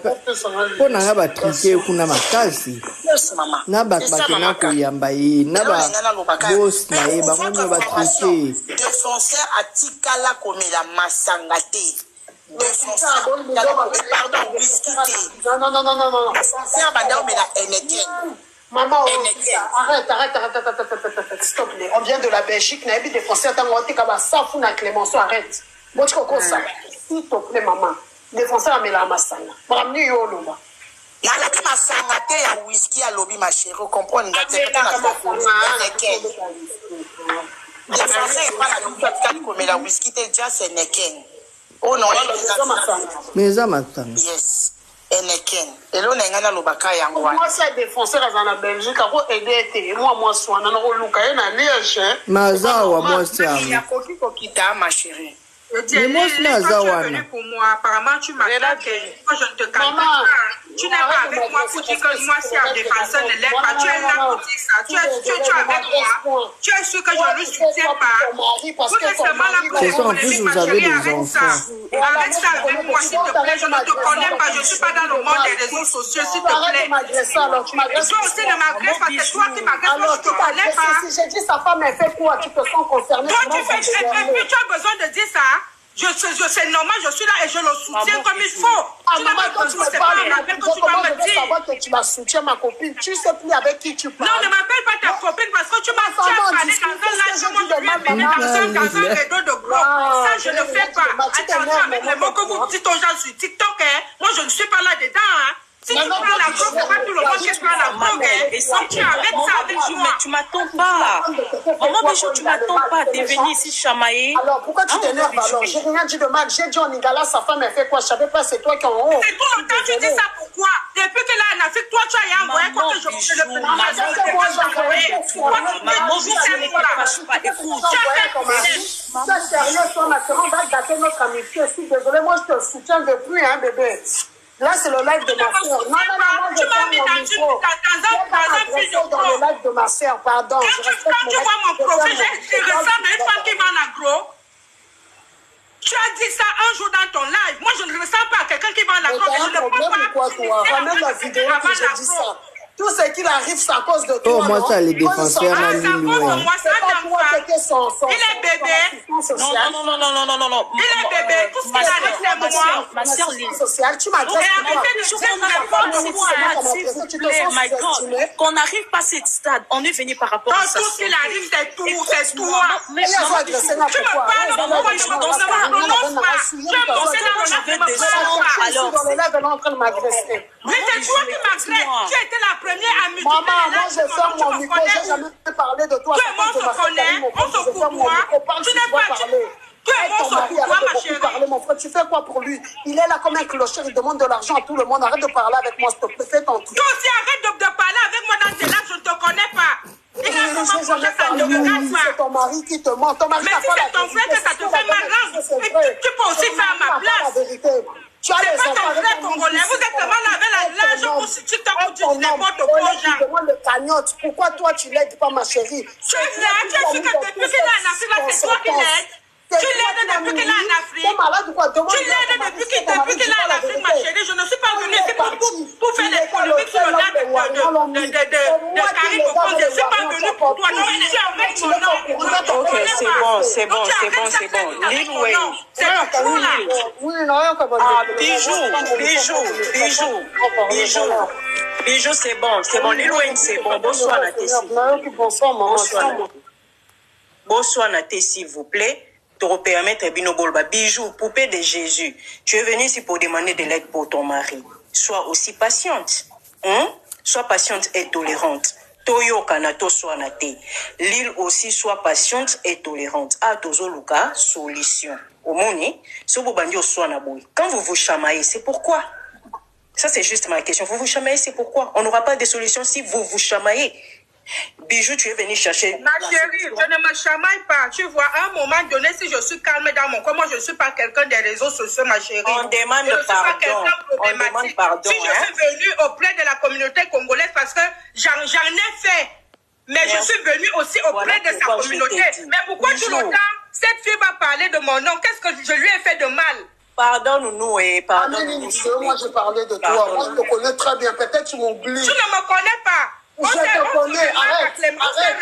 S4: pona nga ba triquer kuna makasi na ba bakena ko yamba yi na ba boss na ye bango ba triquer
S1: défenseur atikala komela masangate Pardon, whisky.
S3: Non.
S1: C'est un bandit, mais la Heineken.
S3: Maman, arrête, s'il te plaît. On vient de la Belgique, on a des Français, on a Clémenceau, arrête. Bon, tu comprends ça. S'il te plaît, maman. Les Français, on a la massana. On a mis au lomba.
S1: Il y a la massana, il y a whisky à lobby, ma chérie, vous comprenez? Il y a les Français, pas la double mais la whisky, déjà, c'est Heineken. Oh non,
S4: mais ça m'attend.
S1: yes. Heineken. Et là, on a un lobaka yango.
S3: Moi, c'est des Français dans la Belgique, à aider. Moi, soin, on a un look, on a liège.
S4: Mazawa, moi, c'est
S1: il y a Koki Kokita, ma chérie.
S4: Mais moi, c'est Mazawa.
S5: Pour moi, apparemment, tu m'as dit que je ne te calme pas. Tu n'es pas avec moi pour dire que moi, si un défenseur ne l'est pas, tu es là pour dire ça. Tu es avec moi. Tu es sûr que je ne le soutiens pas. Vous êtes seulement là pour
S4: c'est ça, en plus, vous avez des enfants.
S5: Arrête ça avec moi, s'il te plaît. Je ne te connais pas. Je ne suis pas dans le monde des réseaux sociaux, s'il te plaît. Toi aussi ne m'agresses pas. C'est toi qui m'agresses. Moi, je ne te connais pas.
S3: Si j'ai dit sa femme, elle fait quoi? Tu te sens concerné?
S5: Toi, tu as besoin de dire ça. C'est normal, je suis là et je le soutiens comme il faut. Tu n'as pas besoin, c'est pas un appel que tu vas me dire.
S3: Savoir que tu vas soutenir ma copine. Tu sais plus avec qui tu parles.
S5: Non, ne m'appelle pas ta copine parce que tu m'as parlé dans un live, moi je lui ai mis dans un rideau de gros. Ça, je ne fais pas. Attention avec les mots que vous dites aux gens sur TikTok. Moi, je ne suis pas là-dedans. Si tu prends la drogue, c'est pas tout le monde qui prend la drogue. Et si tu arrêtes ça avec moi.
S2: Mais tu m'attends pas. Maman Bijou, tu m'attends pas. T'es venue ici chamailler.
S3: Alors, pourquoi tu t'énerves alors? J'ai rien dit de mal. J'ai dit en Igala, sa femme, elle fait quoi? Je savais pas, c'est toi qui en haut.
S5: C'est tout le temps, tu dis ça pourquoi? Depuis que là, en Afrique, toi, tu as envoyé quoi que je vous le
S2: Maman,
S3: ça, sérieux, toi, ma soeur, on va gâter notre amitié. Je suis désolée, moi, je te soutiens depuis, hein, bébé. Là, c'est le live de ma soeur. Non, moi, je ferme mon micro. Dans le live de ma soeur, pardon.
S5: Quand tu vois mon profil, je ressemble à une femme qui va en agro. Tu as dit ça un jour dans ton live. Moi, je ne ressemble pas à quelqu'un qui va en agro. Je ne peux pas.
S3: Ramène la vidéo que j'ai dit ça. Tout ce qu'il arrive, c'est à cause de toi.
S4: Oh, moi, ça, les défenseurs,
S5: moi, ça il est bébé.
S2: Non.
S5: Il est bébé. Tout ce qu'il arrive, c'est moi.
S2: Ma soeur Lise.
S3: Tu m'agresses.
S2: My God, qu'on n'arrive pas à cette stade, on est venu par rapport à ça.
S5: Tout ce qu'il arrive, c'est tout, c'est toi.
S2: Mais
S3: tu me parles,
S5: moi, je me prononce pas. Je mais c'est toi qui m'agresses. Tu étais la première à me dire.
S3: Maman, moi je ferme mon micro, j'ai jamais parlé de toi.
S5: Tout le monde se connaît, on se coupe. Tu n'es pas. Tout le monde se coupe, ma chérie.
S3: Mon frère, tu fais quoi pour lui? Il est là comme un clocher, il demande de l'argent à tout le monde. Arrête de parler avec moi, s'il te plaît, fais ton truc.
S5: Toi aussi, arrête de parler avec moi dans tes lives, je ne te connais pas.
S3: C'est ton mari qui te ment. Ton mari
S5: mais si c'est ton frère que ça te fait mal, tu peux aussi faire à ma place. C'est pas ton frère congolais, vous êtes tellement lavé la lâche pour si tu t'en dis n'importe quoi.
S3: Tu demandes le cagnotte. Pourquoi toi tu l'aides pas, ma chérie?
S5: Tu l'aides, tu as su que depuis qu'il est en Afrique, c'est toi qui l'aides. Tu l'aides depuis qu'il est en Afrique. Tu l'aides depuis qu'il est en Afrique, ma chérie. Je ne suis pas venue ici pour faire des polémiques sur le nom de Karim Boko. Je ne suis pas venue pour toi. Non, je suis avec mon nom.
S2: Ok, c'est bon. Lil-Wayne.
S5: C'est tout là.
S2: Ah, Bijou, c'est bon. Lil-Wayne, c'est bon. Bonsoir, Naté, s'il vous plaît. Te permettre Bijou, poupée de Jésus. Tu es venue ici pour demander de l'aide pour ton mari. Sois aussi patiente. Sois patiente et tolérante. Toyo Kanato soit naté. Lille aussi soit patiente et tolérante. Ah, Tozo Luka, solution. Au moni, quand vous vous chamaillez, c'est pourquoi? Ça, c'est juste ma question. Vous vous chamaillez, c'est pourquoi? On n'aura pas de solution si vous vous chamaillez. Bijou, tu es venu chercher.
S5: Ma chérie, je ne me chamaille pas. Tu vois, à un moment donné, si je suis calme dans mon corps, moi, je ne suis pas quelqu'un des réseaux sociaux, ma chérie.
S2: On demande pardon.
S5: Si je suis venue auprès de la communauté congolaise parce que j'en ai fait. Mais je suis venue aussi auprès de sa communauté. Mais pourquoi tout le temps, cette fille va parler de mon nom? Qu'est-ce que je lui ai fait de mal?
S2: Pardonne-nous et pardonne-nous.
S3: Moi, je parlais de toi. Moi, je te connais très bien. Peut-être tu m'oublies.
S5: Tu ne me connais pas. Je te connais, arrête.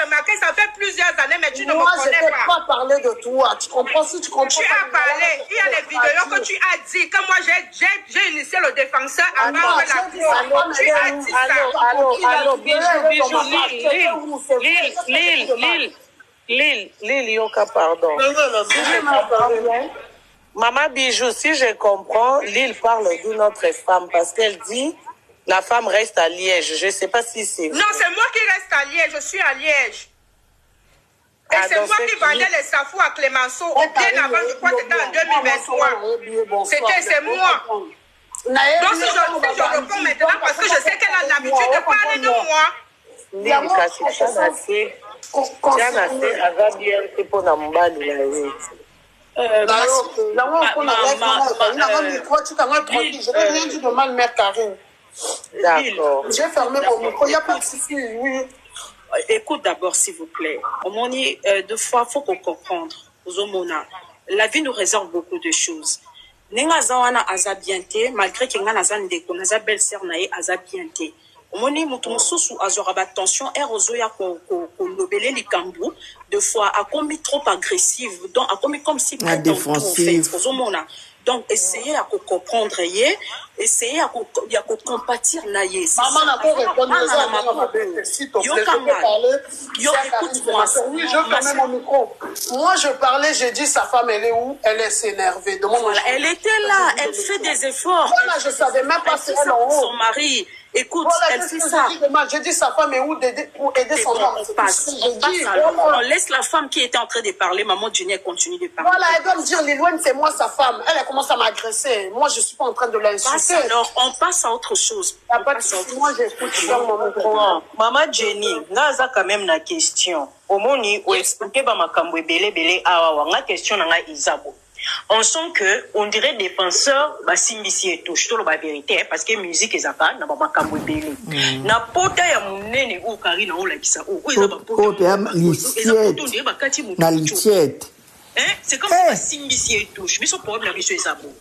S2: Remarqué, ça fait plusieurs années, mais tu ne me connais pas.
S5: Moi, je ne peux pas parler de toi. Tu comprends? Si tu comprends.
S2: Tu as parlé. Il y a des vidéos que tu as dit que moi, j'ai initié le défenseur avant que la cour. Tu as dit ça.
S3: Allô, Lille, Yoka, pardon. Maman Bijou, si je comprends, Lille parle d'une autre femme parce qu'elle dit la femme reste à Liège. Je ne sais pas si c'est...
S2: Non, c'est moi qui reste à Liège. Je suis à Liège. Et c'est moi qui vendais les safous à Clémenceau bien avant, je crois que c'était en 2023. C'est moi. Donc si je réponds maintenant parce que je sais qu'elle a l'habitude de parler de moi.
S3: Lille, c'est
S5: D'accord. J'ai fermé mon micro, il n'y a pas de souci, oui.
S2: Écoute d'abord, s'il vous plaît. Deux fois, il faut qu'on comprenne. La vie nous réserve beaucoup de choses. Nengazawana azabiente, malgré que nga belle-sœur nae azabiente. Omoni mutu mususu azora attention erozoya ko lobele likambu deux fois a commis trop agressive donc a commis comme si
S4: pas défensive.
S2: Donc essayez à comprendre essayez à compatir naye.
S5: Maman n'a pas répondu s'il te plaît, écoute-moi. Oui, je fermais mon micro. Moi je parlais, j'ai dit sa femme elle est où? Elle est s'énervée.
S2: Voilà, elle était là, elle fait des efforts.
S5: Voilà, je savais même pas si elle en haut.
S2: Son mari. Écoute,
S5: voilà,
S2: elle fait ça.
S5: Je dis sa femme est où pour aider son homme.
S2: On laisse la femme qui était en train de parler, maman Jenny continue de parler.
S5: Voilà, elle doit me dire, Lilouane, c'est moi sa femme. Elle commence à m'agresser. Moi, je ne suis pas en train de l'insulter.
S2: Alors, on passe à autre chose.
S5: Moi, j'écoute sur mon micro.
S3: Maman Jenny, naza quand même la question. Au moni, ou expliquer ba makambo belé awa nga question na nga Isabo. On sent que on dirait défenseur ba simbisi et touche tout la vérité parce que musique ezaka na ba makambo belé. Na pota ya munene o kari na o la kisa o ezaba pota.
S4: Na litiette.
S2: C'est comme ça simbisi et touche. Mais son problème la biso ezabo.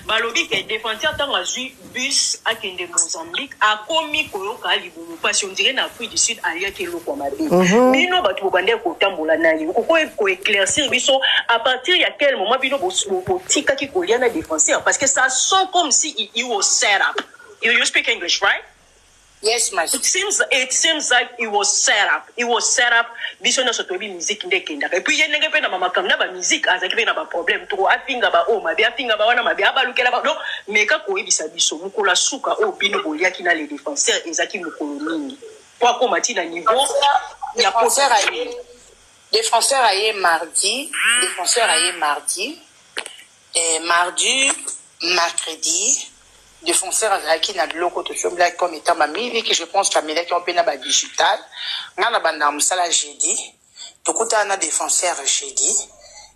S2: Balobi que défenseur tant a vu bus à Kende Mozambique a commis koyoka libumu parce qu'on dirait na Afrique du Sud alia ke loko mabe. Bino batu bande ko tambola nani ko éclaircir biso à partir ya quel moment bino bo tika ki ko liana défenseur parce que ça sent comme si it was set up. You speak English, right?
S1: Yes, my.
S2: It seems like it was set up. It was set up. Biso na sotobi musique ndekenda. Et puis yene ngepena mama kamna ba musique azaki na ba problème trop afinga ba o mabe afinga ba wana mabe abalukela ba. Donc meka ko ebisa biso mukola suka o bino boliaki na les défenseurs ezaki mukolo nini. Kwa ko matina niveau ya
S1: défenseur aye. Défenseur aye mardi, et mardi, mercredi défenseur azaki na biloko to sombla comme étant ma mili que je pense Camilla qui on peut na ba digital ngana banda musala jeudi to kuta na défenseur jeudi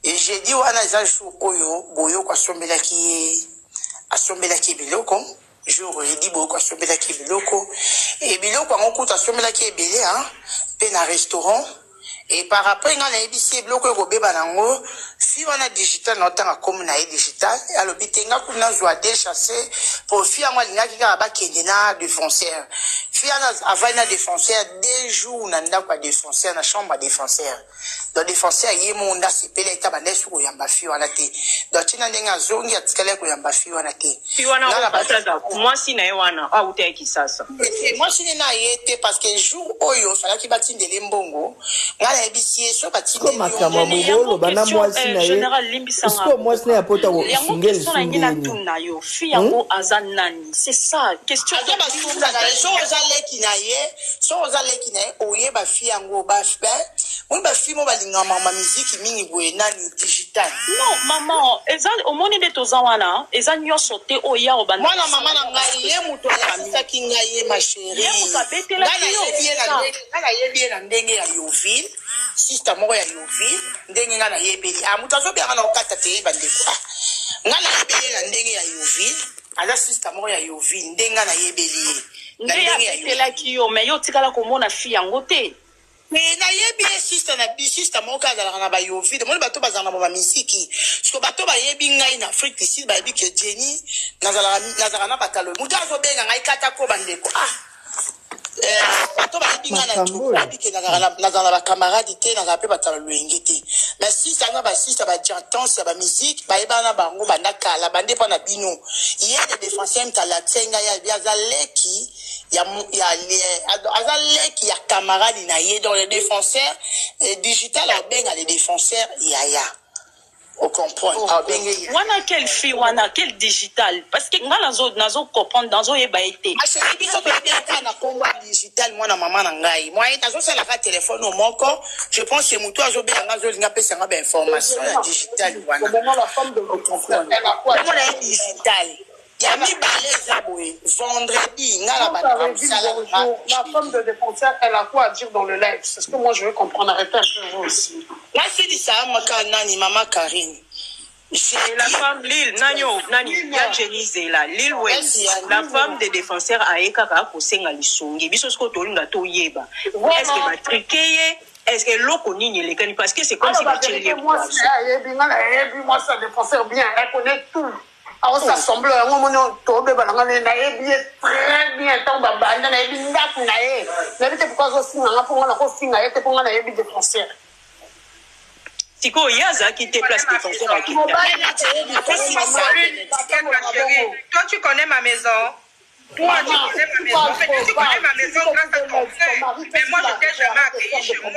S1: et jeudi wana za oyo boyo kwa sombela ki biloko jour jeudi boyo kwa sombela ki biloko et biloko ngo kuta sombela ki ebele hein pe na restaurant. Et par rapport à l'ABC, bloqué au bébé banango, si on a digital, on a comme on a digital, alors bitenga qu'on a joué déchassé pour faire moi l'inga qui a baqué na défenseur. Faire avant na défenseur 2 jours on a pas défenseur na chambre défenseur. Donc défenseur y est mon da c'est pelé ta bande sur yamba fi wana te. Donc tu na ndenga zongi atikale ko yamba fi wana te.
S3: Fi wana ko moi si na wana a uta ki sasa.
S1: Moi si na yete parce que jour oyo fala ki batindele mbongo.
S4: Comme kama mobolo bana mwasi na ye est-ce moi ce n'est pas ta singel
S2: c'est ça question non maman eza omoni de tozawana eza nyoso te oya obana
S1: mwana mama na ngai ye muto ya kinga ye ma chérie ngana yebi na ndenge ya Yoville sister moko ya Yoville ndenge ngana yebeli muto azobia ngana okata te bandeko ngana yebeli na ndenge ya Yoville ala sister moko ya Yoville ndenge ngana yebeli na ndenge ya
S2: Yoville kiyo me yo tikala komona fi yango te
S1: mais na yebi sister na sister moko azala na ba Yoville mo bato bazana ba misiki so bato ba yebi ngai na Afrique du Sud ba yebi ke Jenny nazala na batalo muto azobenga ngai kata ko bandeko Dans la camarade, dans la paix, mais si ça n'a pas si ça va j'entends ça va musique, bah na bango banaka la bande pas na bino. Il y a des défenseurs qui la tsenga ya zaleki ya azaleki ya camarade na yé dans les défenseurs digital benga les défenseurs ya. Au comprendre.
S2: Wana quelle fille, wana quel digital. Parce que nga nazo comprendre dans zo yeba été.
S1: Ah c'est biso to bien na combat digital moi na maman na ngai. Moi tazo sala ka téléphone au moko. Je pense que muto azo bien nga zo linga pesa nga ba information digital wana.
S3: La femme de comprendre.
S1: Elle a quoi? Elle est digital. Yami baleza boy. Vendredi nga la
S3: la femme de défenseur, elle a quoi à dire dans le live? C'est ce que moi je veux comprendre. Arrêtez un peu vous aussi.
S1: Là c'est dit ça nani maman Karine.
S6: La femme Lille, Nani, ya Jenise là, Lille West, la femme des défenseurs a ekaka kosenga lisongi. Biso sko tolinga to yeba. Est-ce que va triquer? Est-ce que l'oko nini les cani parce que c'est comme si tu lié.
S3: Moi ça défenseur bien, elle connaît tout. On s'assemble, on tombe très bien tant baba na yebi ndaku na ye. Na bite pourquoi zo singa pour na ko singa ye te pour na yebi défenseur.
S6: Tiko Yaza qui te place défenseur à qui.
S5: Toi tu connais ma maison. Toi tu connais ma maison. En fait tu connais ma maison grâce à ton frère. Mais moi je t'ai jamais accueilli chez moi.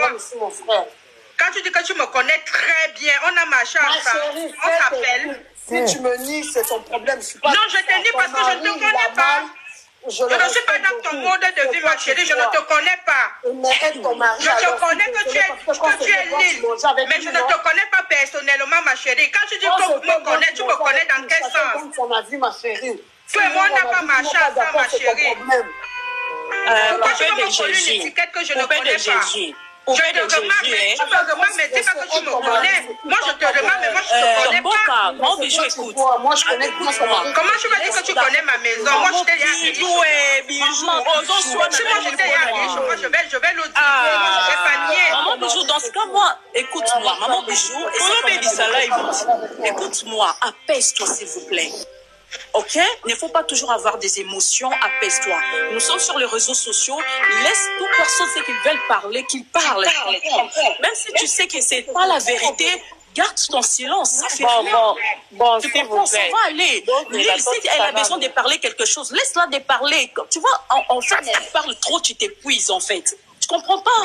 S5: Quand tu dis que tu me connais très bien, on a marché ensemble. On s'appelle.
S3: Si tu me nies, c'est ton problème.
S5: Non, je te dis parce que je ne te connais pas. Je ne suis pas dans ton monde de vie, ma chérie. Je ne te connais pas. Je te connais que tu es Lille. Mais je ne te connais pas personnellement, ma chérie. Quand tu dis que tu me connais dans quel sens? Tu et moi, on n'a pas marché ensemble, ma chérie. Pourquoi tu me connais une étiquette que je ne connais pas? Je te remarque, mais tu me remarques, mais dis pas que tu me connais. Moi, je te remarque, mais moi, je te connais pas.
S6: Mon bijou, écoute.
S3: Moi, je connais tout ça.
S5: Comment tu me dis que tu connais ma maison? Moi, je t'ai dit.
S6: Bijou,
S5: Si moi, je t'ai dit, moi, je vais le dire. Je vais pas nier.
S6: Maman Bijou, dans ce cas, moi, écoute-moi. Maman Bijou, écoute-moi. Apaise-toi, s'il vous plaît. Ok? Il ne faut pas toujours avoir des émotions, apaise-toi. Nous sommes sur les réseaux sociaux, laisse toute personne ce qu'ils veulent parler, qu'ils parlent. Même si tu sais que c'est pas la vérité, garde ton silence, ça fait rien.
S3: Bon,
S6: tu comprends, ça va aller. Lille, si elle a besoin de parler quelque chose, laisse-la de parler. Tu vois, en fait, si tu parles trop, tu t'épuises, en fait. Tu comprends pas?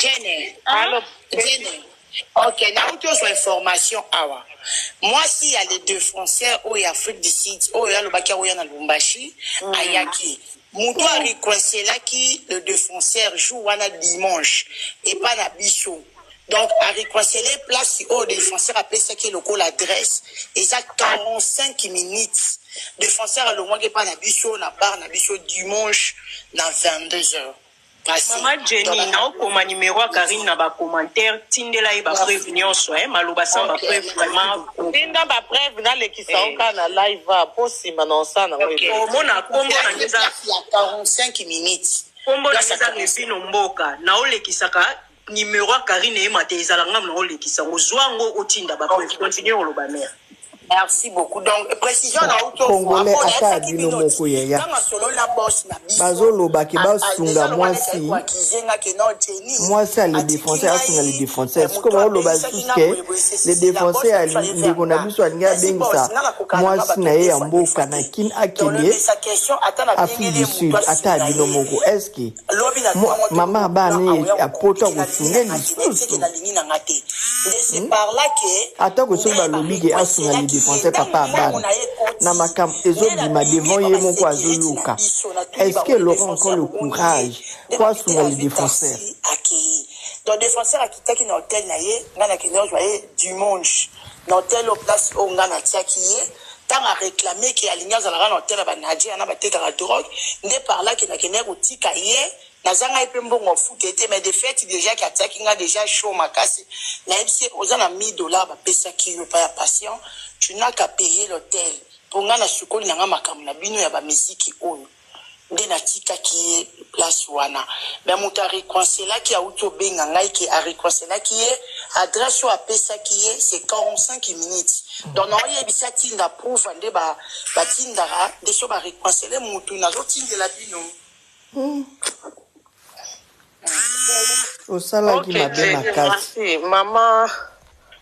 S1: Ok, nous avons information. Moi, si il y a les deux Français, il y a Afrique du Sud, il y a le Bakia, il y a Lubumbashi, Ayaki. Moutou a reconnaissé là qui le défenseur joue dimanche et pas la bichot. Donc, à reconnaître les places où le défenseur a passé qui est l'adresse, et ça 45 minutes. Défenseur a le moins qui pas la bichot, la barre, la bichot dimanche, dans 22h.
S6: Maman Jenny, na okoma numéro à Karine na ba commentaire tindela ba preuve nyonso maloba sa ba preuve vraiment
S3: tinda ba preuve na lekisa onka na live va posima na ça na
S6: mona kombo na ngeza
S1: 45 minutes
S6: kombo na ngeza lebino mboka na olekisaka numéro à Karine e mate ezala ngam na olekisa ozwango otinda ba preuve continue oloba mère.
S1: Merci beaucoup. Donc, précision dans l'auto.
S4: Congolais ata dino moko yeya. Bazo lobaki basunga mwasi. Mwasi ali défenseur asunga les défenseurs. Ce que on loba suske les défenseurs ali ndeko na biso alinga bengisa mwasi na ye ya mboka na kin akende Afrique du Sud ata dino moko. Est-ce que maman bani apota kusunga lisusu?
S1: C'est par là que
S4: ata ko soba lobige asunga les défenseur papa ban na makam ezobima devant ye moko azoluka. Est-ce que Laurent encore le courage pour assumer les défenseurs?
S1: Donc défenseur a quitté dans l'hôtel naie ngana kino joye dimanche dans l'hôtel au place au ngana tiakiye tant à réclamer que aligna za la hôtel ba Nadia na ba teka la drogue ne par là que na kene utika ye nazanga ipembo ngofu kete mais de fait déjà qui attaque nga déjà chaud makasi na MC ozana $1000 ba pesa ki yo pa ya patient tu n'as qu'à payer l'hôtel pour nga na sukoli nga makamu na bino ya ba musique oyo nde na tika ki est place wana mais muta reconcilier qui a auto benga ngai qui a reconcilier qui est adresse à pesa qui est c'est 45 minutes donc on y ebisa tinda prouve nde ba tinda de so ba reconcilier mutu na zo tinda la bino
S4: Au salaire qui m'a bien ma casse.
S3: Merci, maman.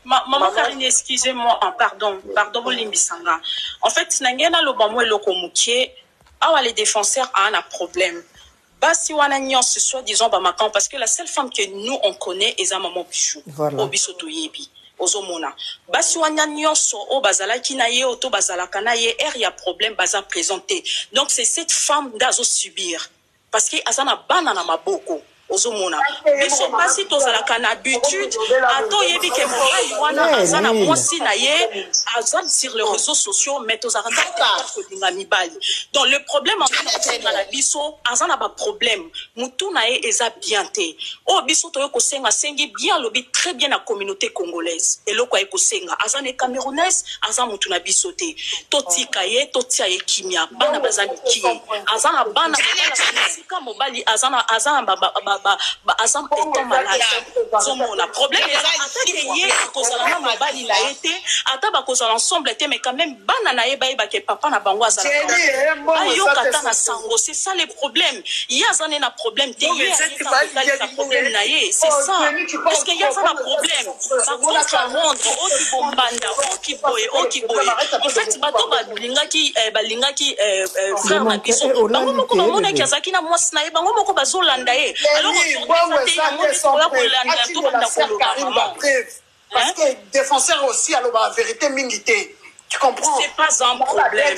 S2: Maman Karine, excusez-moi, pardon, Limbisanga. En fait, Nangena Lobamo et Lokomukie, les défenseurs ont un problème. Si on a une soit disons parce que la seule femme que nous on connaît est maman Pichou.
S4: Voilà.
S2: Obisoto yebi. Ozomona. Si on a une o bazala kinaye auto bazala kanaye il y a problème baza présenté. Donc c'est cette femme d'azo subir parce que azana banana maboko. Ozomona. Mais son passé tozala kana habitude ato yebi ke mo wana azana mosi na ye azan sur les réseaux sociaux mais tozala ko dingami bali. Donc le problème en la biso azana ba problème mutu na ye eza bien té. O biso to ko senga sengi bien lobi très bien la communauté congolaise et loko ko senga azana camerounaise azan mutu na biso té. Totika ye totia ye kimia bana bazani ki azana bana sika mobali azana azam étant malade. Le problème est à cause de la mobile il a été ata ba cause ensemble était mais quand même banana ye ba ke papa na bango azala. Ayo kata na sango c'est ça le problème. Il y a un problème té problème na ye c'est ça. Parce qu'il y a un problème. Ça contre rendre au qui bombanda au qui boye. En fait bato ba lingaki frère na biso. Bango moko ba mona kiazaki na mwasi na ye bango moko bazolanda ye. Alors
S1: parce que défenseur aussi alors la vérité minité. Tu comprends?
S2: C'est pas un problème.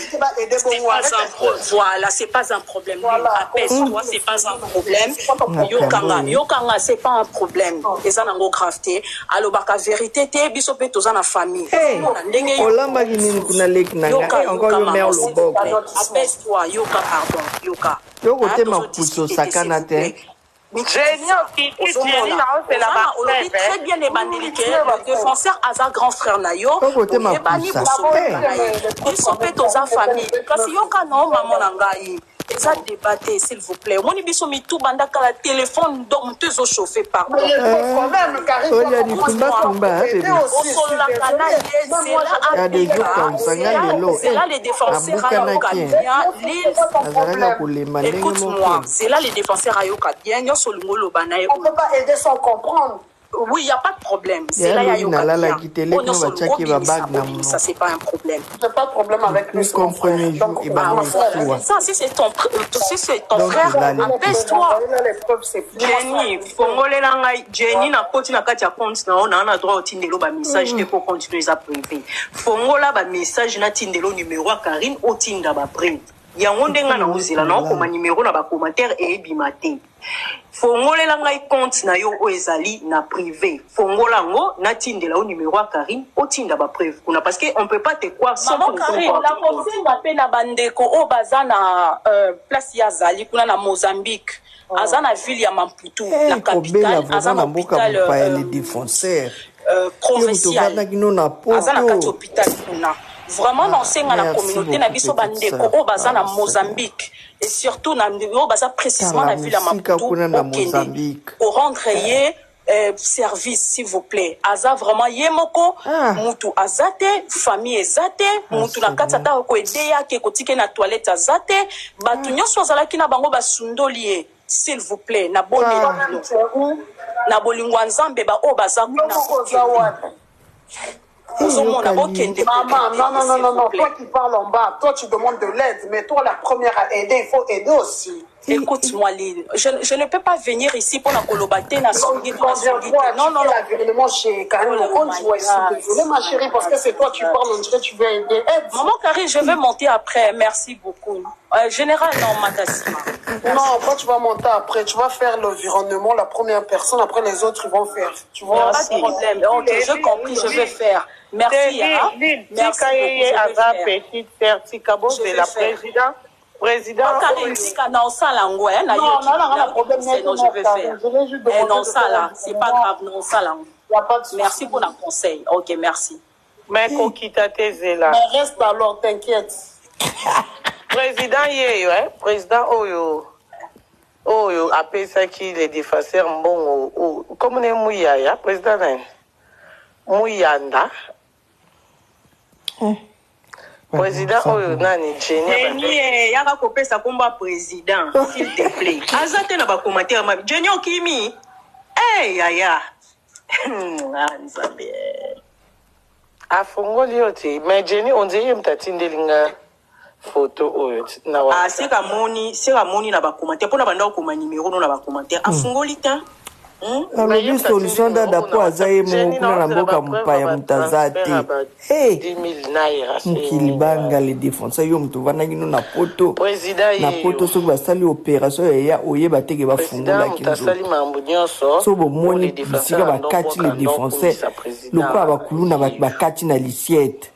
S2: Voilà, c'est pas un problème. Apaise-toi, c'est pas un problème. Yokanga, c'est pas un problème. Et ça n'a pas gravité. Alors, la vérité, t'es bisope tous en famille. Apaise-toi, Yoka, pardon. Yoka.
S4: Yoko te mapuso sakana te.
S2: Très bien les bandeliqués, le défenseur Aza grand frère Nayo, et bani ils sont faits aux familles. Parce que yoka non maman nangai. Ça débatté s'il vous plaît. Mon ibiso mi tout banda ka la téléphone donc te zo chauffer par.
S1: Il y
S2: a des défenseurs écoute-moi, c'est là les défenseurs à Yoka bien, on peut
S1: pas aider sans comprendre.
S2: Oui, il n'y a pas de problème. C'est là, il y a Yoka. Ça, c'est pas un problème.
S1: C'est pas de problème avec lui.
S2: Ça, si c'est ton frère, apaise-toi.
S6: Jenny, Fongole Langai, Jenny n'a pas de compte, on a droit au Tindelo, message pour continuer à privé. Fongola, message na Tindelo numéro à Karine, au Tinda, privé. Yango ndenga na uzila na ko numéro na ba commentaire et bimate. Fongola Langai compte na yo o ezali na privé. Fongola ngo na Tindela au numéro à Karine, au Tinda ba privé. Parce que on peut pas te croire sans
S2: Maman Karine, la conseil va pe na bandeko o bazana place ya zali kuna na Mozambique. Azana ville ya Maputo, la capitale, azana hôpital
S4: les défenseurs.
S2: Provincial. Azana kati hôpital kuna. Vraiment dans la communauté na biso bandeko o bazana Mozambique et surtout na o baza précisément la ville à Maputo au rendre service s'il vous plaît. Aza vraiment yemoko mutu azate famille ezate mutu na kati ata ko edeya ke kotike na toilette azate batu nyonso azala kina bango basundolier s'il vous plaît na bolingwa nzambe ba o baza
S1: Maman, non, toi qui parles en bas, toi tu demandes de l'aide, mais toi la première à aider, il faut aider aussi.
S2: Écoute-moi, Lille, je ne peux pas venir ici pour la colobater, non.
S1: Moi, chez Karine, désolé ma chérie, parce que c'est toi tu parles, on dirait que tu veux aider.
S2: Maman Karine, je vais monter après, merci beaucoup. Général, non, Matassima.
S1: Non, toi tu vas monter après, tu vas faire l'environnement, la première personne, après les autres ils vont faire. Tu vois,
S2: pas de problème, ok, j'ai compris, je vais faire. Merci, hein. Merci beaucoup, je vais faire.
S3: Président,
S2: non, ça là, non, je vais faire. Non, ça là, c'est pas grave, non, ça là. Merci pour le conseil. Ok, merci.
S3: Mais Kokita Tezela.
S1: Mais reste alors, t'inquiète.
S3: Président, président, après ça qui les défenseurs, bon, comme on est mouillaya, président, mouyanda. Président, nani
S6: Jenny, yaka kopesa komba président, s'il te plaît. Azate na ba commentaire ma Jenny okimi.
S3: Hey, yaya. Nzambe. Afungoli yote. Mais Jenny, on dirait mtatindelinga photo oyo.
S6: Ah, c'est Ramoni na ba commentaire. Pour na banda ko ma numéro na ba commentaire. Afungoli ta.
S4: alobi solution dada po aza ye moko kuna na mboka mopaya moto aza te mokili banga le défense yo moto ovandaki no na poto soki basali opération eya oyeba teke bafungolaki nzoto so bomoni bisika bakati le défense lokola bakuluna bakati na lisiete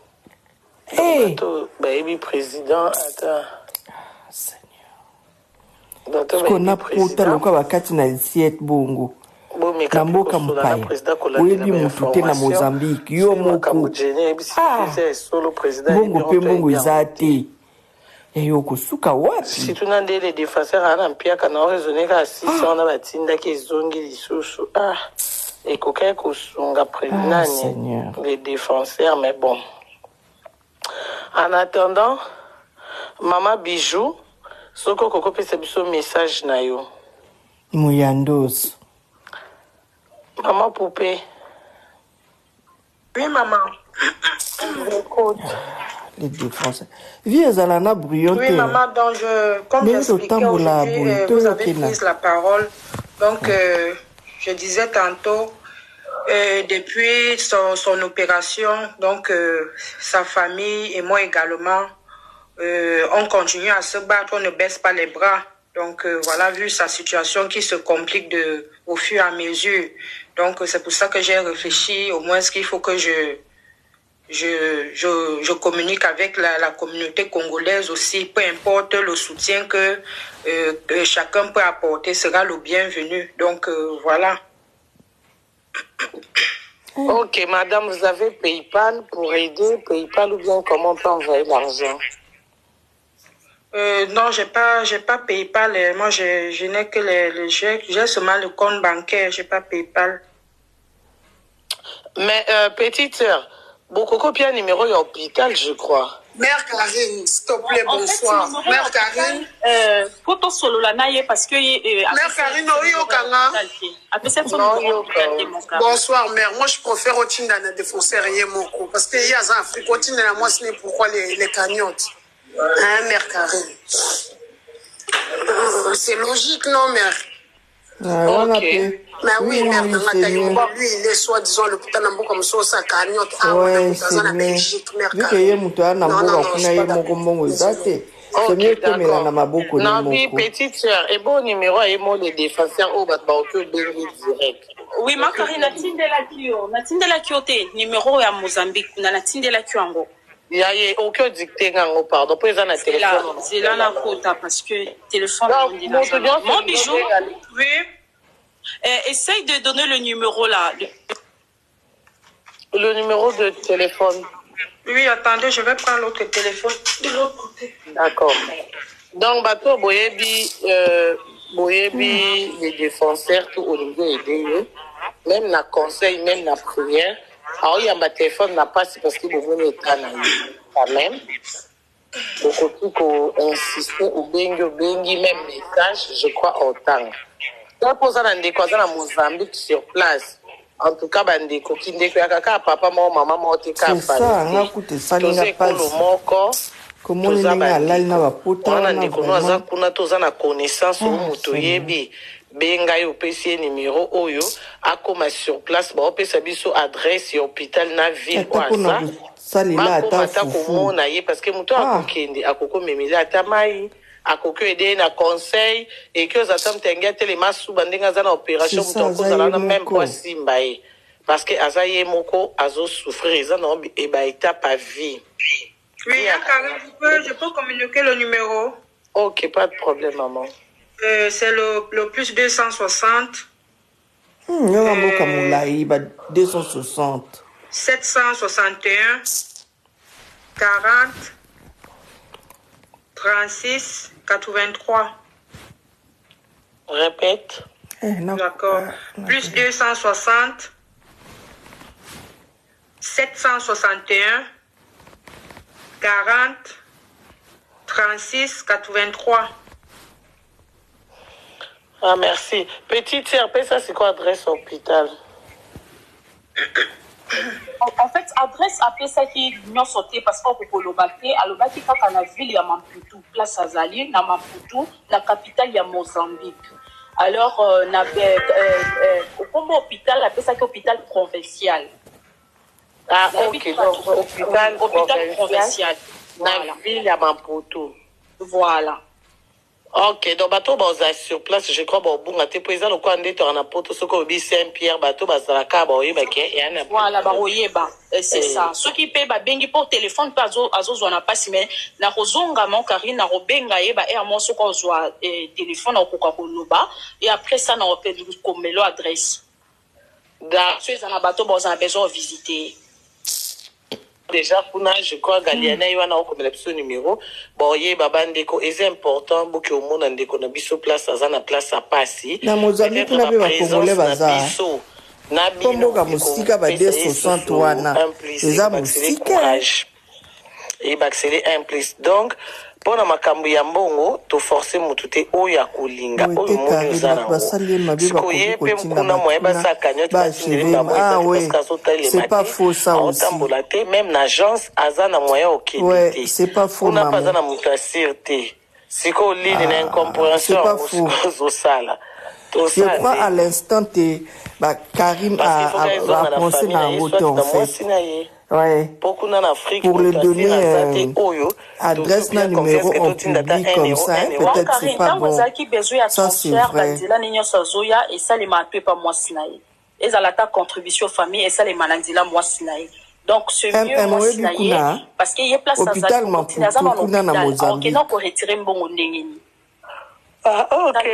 S4: siko na pota lokola bakati na lisiete bongo na mboka mopaya oyebi mutu te na Mozambique yo moko bongo mpe mbongo eza te eyo kosuka wapi
S3: surtout na ndele défenseur ana mpiaka na raisonner ka 600 na batindaki ezongi lisusu ekoka kosunga président les défenseurs mais bon en attendant Mama Bijou soko koko pesa biso message na yo
S4: Muyandos.
S3: Maman Poupée.
S1: Oui, maman.
S4: Les deux Français. Viens à la brillante.
S1: Oui, maman, donc comme j'expliquais aujourd'hui, vous avez pris la parole. Donc, je disais tantôt, depuis son opération, donc sa famille et moi également, on continue à se battre, on ne baisse pas les bras. Donc voilà, vu sa situation qui se complique au fur et à mesure. Donc c'est pour ça que j'ai réfléchi, au moins qu'il faut que je communique avec la communauté congolaise aussi, peu importe le soutien que chacun peut apporter, sera le bienvenu. Donc voilà.
S3: Ok, madame, vous avez PayPal pour aider, PayPal ou bien comment on peut envoyer l'argent?
S1: Non, j'ai pas PayPal. Moi, je n'ai que j'ai seulement le compte bancaire. J'ai pas PayPal.
S3: Mais petite sœur, beaucoup copier un numéro à l'hôpital, je crois.
S1: Mère Karine, s'il te plaît, bonsoir. Mère Karine.
S2: Photo solo la naie parce que.
S1: Mère Karine, oui, au Kanga. Bonsoir, mère. Moi, je préfère au Tinda na défoncer rien moko parce que il y a en Afrique, au Tinda moi, ce n'est pourquoi les cagnottes. Hein, mère Karine. C'est logique, non, mère?
S3: Ok.
S1: Mais oui, mère, lui, il est soi-disant le putain d'ambo comme ça, ça cagnotte.
S4: Ouais, c'est bien. Vu que yé mutua na mboka kuna yé moko mbongo zate. C'est mieux que melana maboko ni moko.
S3: Non, oui, petite sœur, et bon numéro et mon les défenseurs au bat baoto direct.
S2: Oui, ma Karine, natindela kio te numéro ya Mozambique, natindela kio ango.
S3: Il y a aucun dicté ngango pardon, pour les ana téléphone.
S2: C'est là la quota parce que téléphone mon bijou. Oui. Essaye de donner le numéro là.
S3: Le numéro de téléphone.
S1: Oui, attendez, je vais prendre l'autre téléphone de l'autre côté.
S3: D'accord. Donc, bateau, boyebi, les défenseurs, tout au niveau aidé, même la conseil, même la prière. Alors, il y a un téléphone, n'a pas, c'est parce que vous voulez quand même. Beaucoup qu'on insiste, ou bengi, même message, je crois, autant. Donc, pour ça, on a à Mozambique sur place. En tout cas, bandeko kindeko ya kaka papa mo mama mo te ka
S4: fa. C'est ça, nga kute salinga passe. Comment les gens alal na ba pota
S3: na ndeko no aza kuna toza na connaissance au moto yebi benga yo pesi numéro oyo akoma sur place ba opesa biso adresse ya hôpital na ville kwasa.
S4: Salila ata
S3: fufu na ye parce que moto akokende akoko memela ata mai akoko aider na conseil et que ça semble tenga telema sou bandenga za na opération moto kozala na même pas simba e parce que azaye moko azo souffrir ça non et ba étape à vie.
S1: Oui, Karine, je peux communiquer le numéro.
S3: Ok, pas de problème, maman.
S1: C'est le plus 260.
S4: Non, 260.
S1: 761 40 36 83.
S3: Répète.
S1: D'accord. Plus 260 761 40 36 83.
S3: Ah, merci. Petite sœur, ça c'est quoi adresse hôpital?
S6: En fait, adresse appelée ça qui nous sauté parce qu'on peut le battre. Alors, bâti quand on a ville ya Maputo, place Azali, na Maputo, la capitale ya Mozambique. Alors, comme hôpital, appelé ça hôpital provincial.
S3: Ah, ok, donc hôpital provincial.
S6: Voilà.
S3: La ville ya Maputo.
S6: Voilà.
S3: Ok, donc bateau baza sur place, je crois bon bunga te poeza le coin d'être en apoto ce qu'on dit Saint-Pierre bateau baza ka ba oyeba ke yana.
S6: Voilà, ba oyeba. C'est ça. Ceux qui paient ba bengi pour téléphone pas azo na pas mais na rozonga mon Karine na robenga yeba et moi ce qu'on soit téléphone au koka koloba et après ça na appelle comme melo adresse.
S3: Da
S6: ceux en bateau baza besoin de visiter.
S3: Déjà, je crois que Galiana, il y a un numéro. Bon, il y a c'est important pour que le monde ait une place à passer.
S4: Na Mozambique, on a vu un Congolais bazar. Comme on a musique, ba 260 wana. Eza musique.
S3: Et accélérer un plus. Donc, pour la makambu ya mbongo, to forcer mutute o ya kulinga. O mungu zana.
S4: C'est pas faux ça aussi.
S3: Même l'agence azana moyen au Québec.
S4: Ouais, c'est pas faux.
S3: On n'a pas zana mutasirte. C'est qu'on lit une incompréhension au sala.
S4: Je crois à l'instant que Karim a pensé dans le bouton en fait. Ouais. Pour le donner adresse na numéro en public comme ça, peut-être c'est pas bon. Ça c'est vrai.
S6: Et ça les matou pas moi sinaï. Et ça la contribution famille et ça les manandila moi sinaï. Donc c'est mieux moi sinaï parce qu'il y a place à
S4: hôpital Maputo na Mozambique.
S6: Donc on peut retirer mbongo ndengeni.
S3: Ah OK.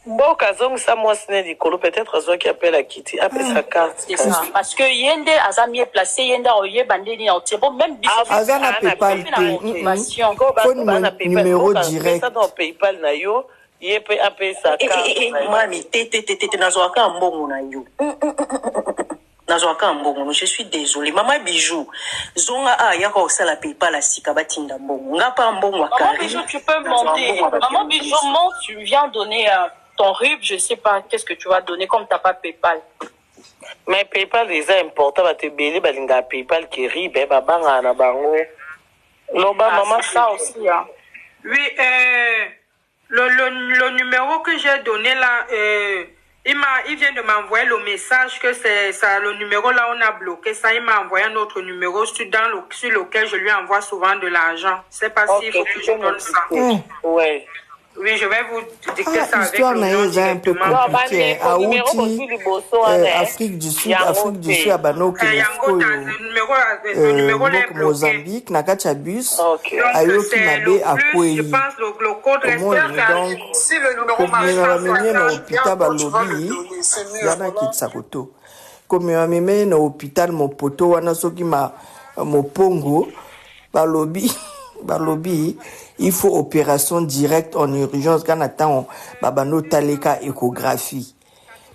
S3: Bon, Kazong, ça, moi, c'est Nicolo, peut-être, Azoi qui appelle à Kitty, appelle sa carte.
S6: C'est ça. Parce que Yende, Azami est placé, Yende, Oye, Bandeli, Otebo, même
S4: Azana PayPal, numéro direct.
S3: Ça, dans PayPal, na yo, il peut appeler sa carte.
S6: Mami, t'es, Nazoaka, Mbongo, na yo. Nazoaka, Mbongo, je suis désolé. Maman Bijou, Zonga, Yaka, au la PayPal, la Sika, Batinda, Mbongo. Nga pas Mbongo, Maman Bijou, tu peux monter. Maman Bijou, monte, tu viens donner ton RIB, je sais pas, qu'est-ce que tu vas donner comme t'as pas PayPal.
S3: Mais PayPal, c'est important, va te béler, balinga PayPal qui RIB, babanga, na bango. Loba, maman,
S6: ça aussi, hein.
S5: Oui, le numéro que j'ai donné là, il vient de m'envoyer le message que c'est ça, le numéro là, on a bloqué ça. Il m'a envoyé un autre numéro sur lequel je lui envoie souvent de l'argent. C'est pas s'il faut que je donne ça.
S3: Ouais.
S5: Oui, je vais vous dicter ça avec
S4: le nom
S3: un peu compliqué.
S4: Afrique du Sud, à Banoke, Mozambique, Nakachabus, Ayoki Nabe, à Koué.
S5: Je pense le code reste.
S1: Si le numéro
S4: comme un hôpital, mon poteau, wana soki mon pongo, balobi, il faut opération directe en urgence quand on attend babano taleka échographie.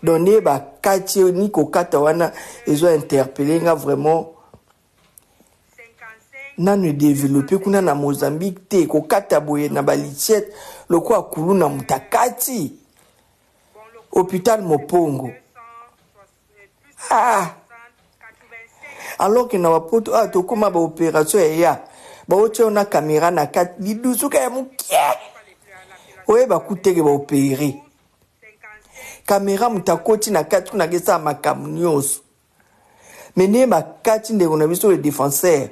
S4: Donné kati ni ko kata wana ils ont interpellé vraiment nanu développé kuna na Mozambique te ko kata boye na balitiet loko akulu na mutakati hôpital Mopongo. Alors que na wapoto to kuma ba opération ya baoche on a caméra na 4 lidusuka ya mukie oye bakuteke ba opérer caméra mutakoti na 4 kuna gesa makamnyoso mene bakati ndeko na biso le défenseur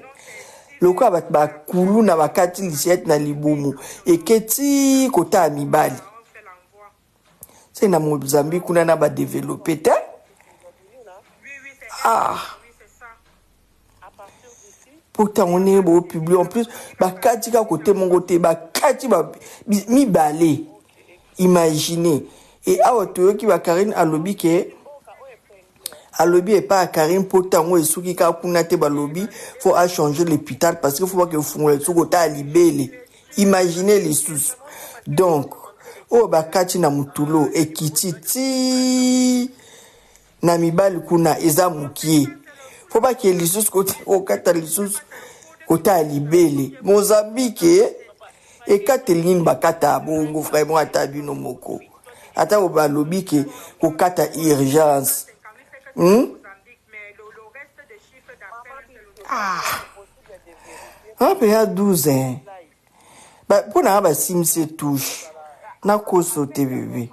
S4: loko ba kulu na bakati lichette na libumu eketi kota mibali c'est na Mozambique kuna na ba développer ta pourtant on est au public en plus bakati ka côté mon côté bakati mi balé imaginez et awa to ki ba Karine alobi ke alobi et pas Karine pourtant on esuki ka kuna te ba lobi faut changer l'hôpital parce que faut pas que fungole su kota libele imaginez les sous donc bakati na mutulo ekititi na mibali kuna eza mukie faut pas que les sous côté au kata les sous kota libele Mozambique et Kateline bakata bongo vraiment atabino moko ata oba lobby ke ko kata urgence. Ah, peut 12 ans. Bah, pour n'a pas sim se touche. Na ko sauter bébé.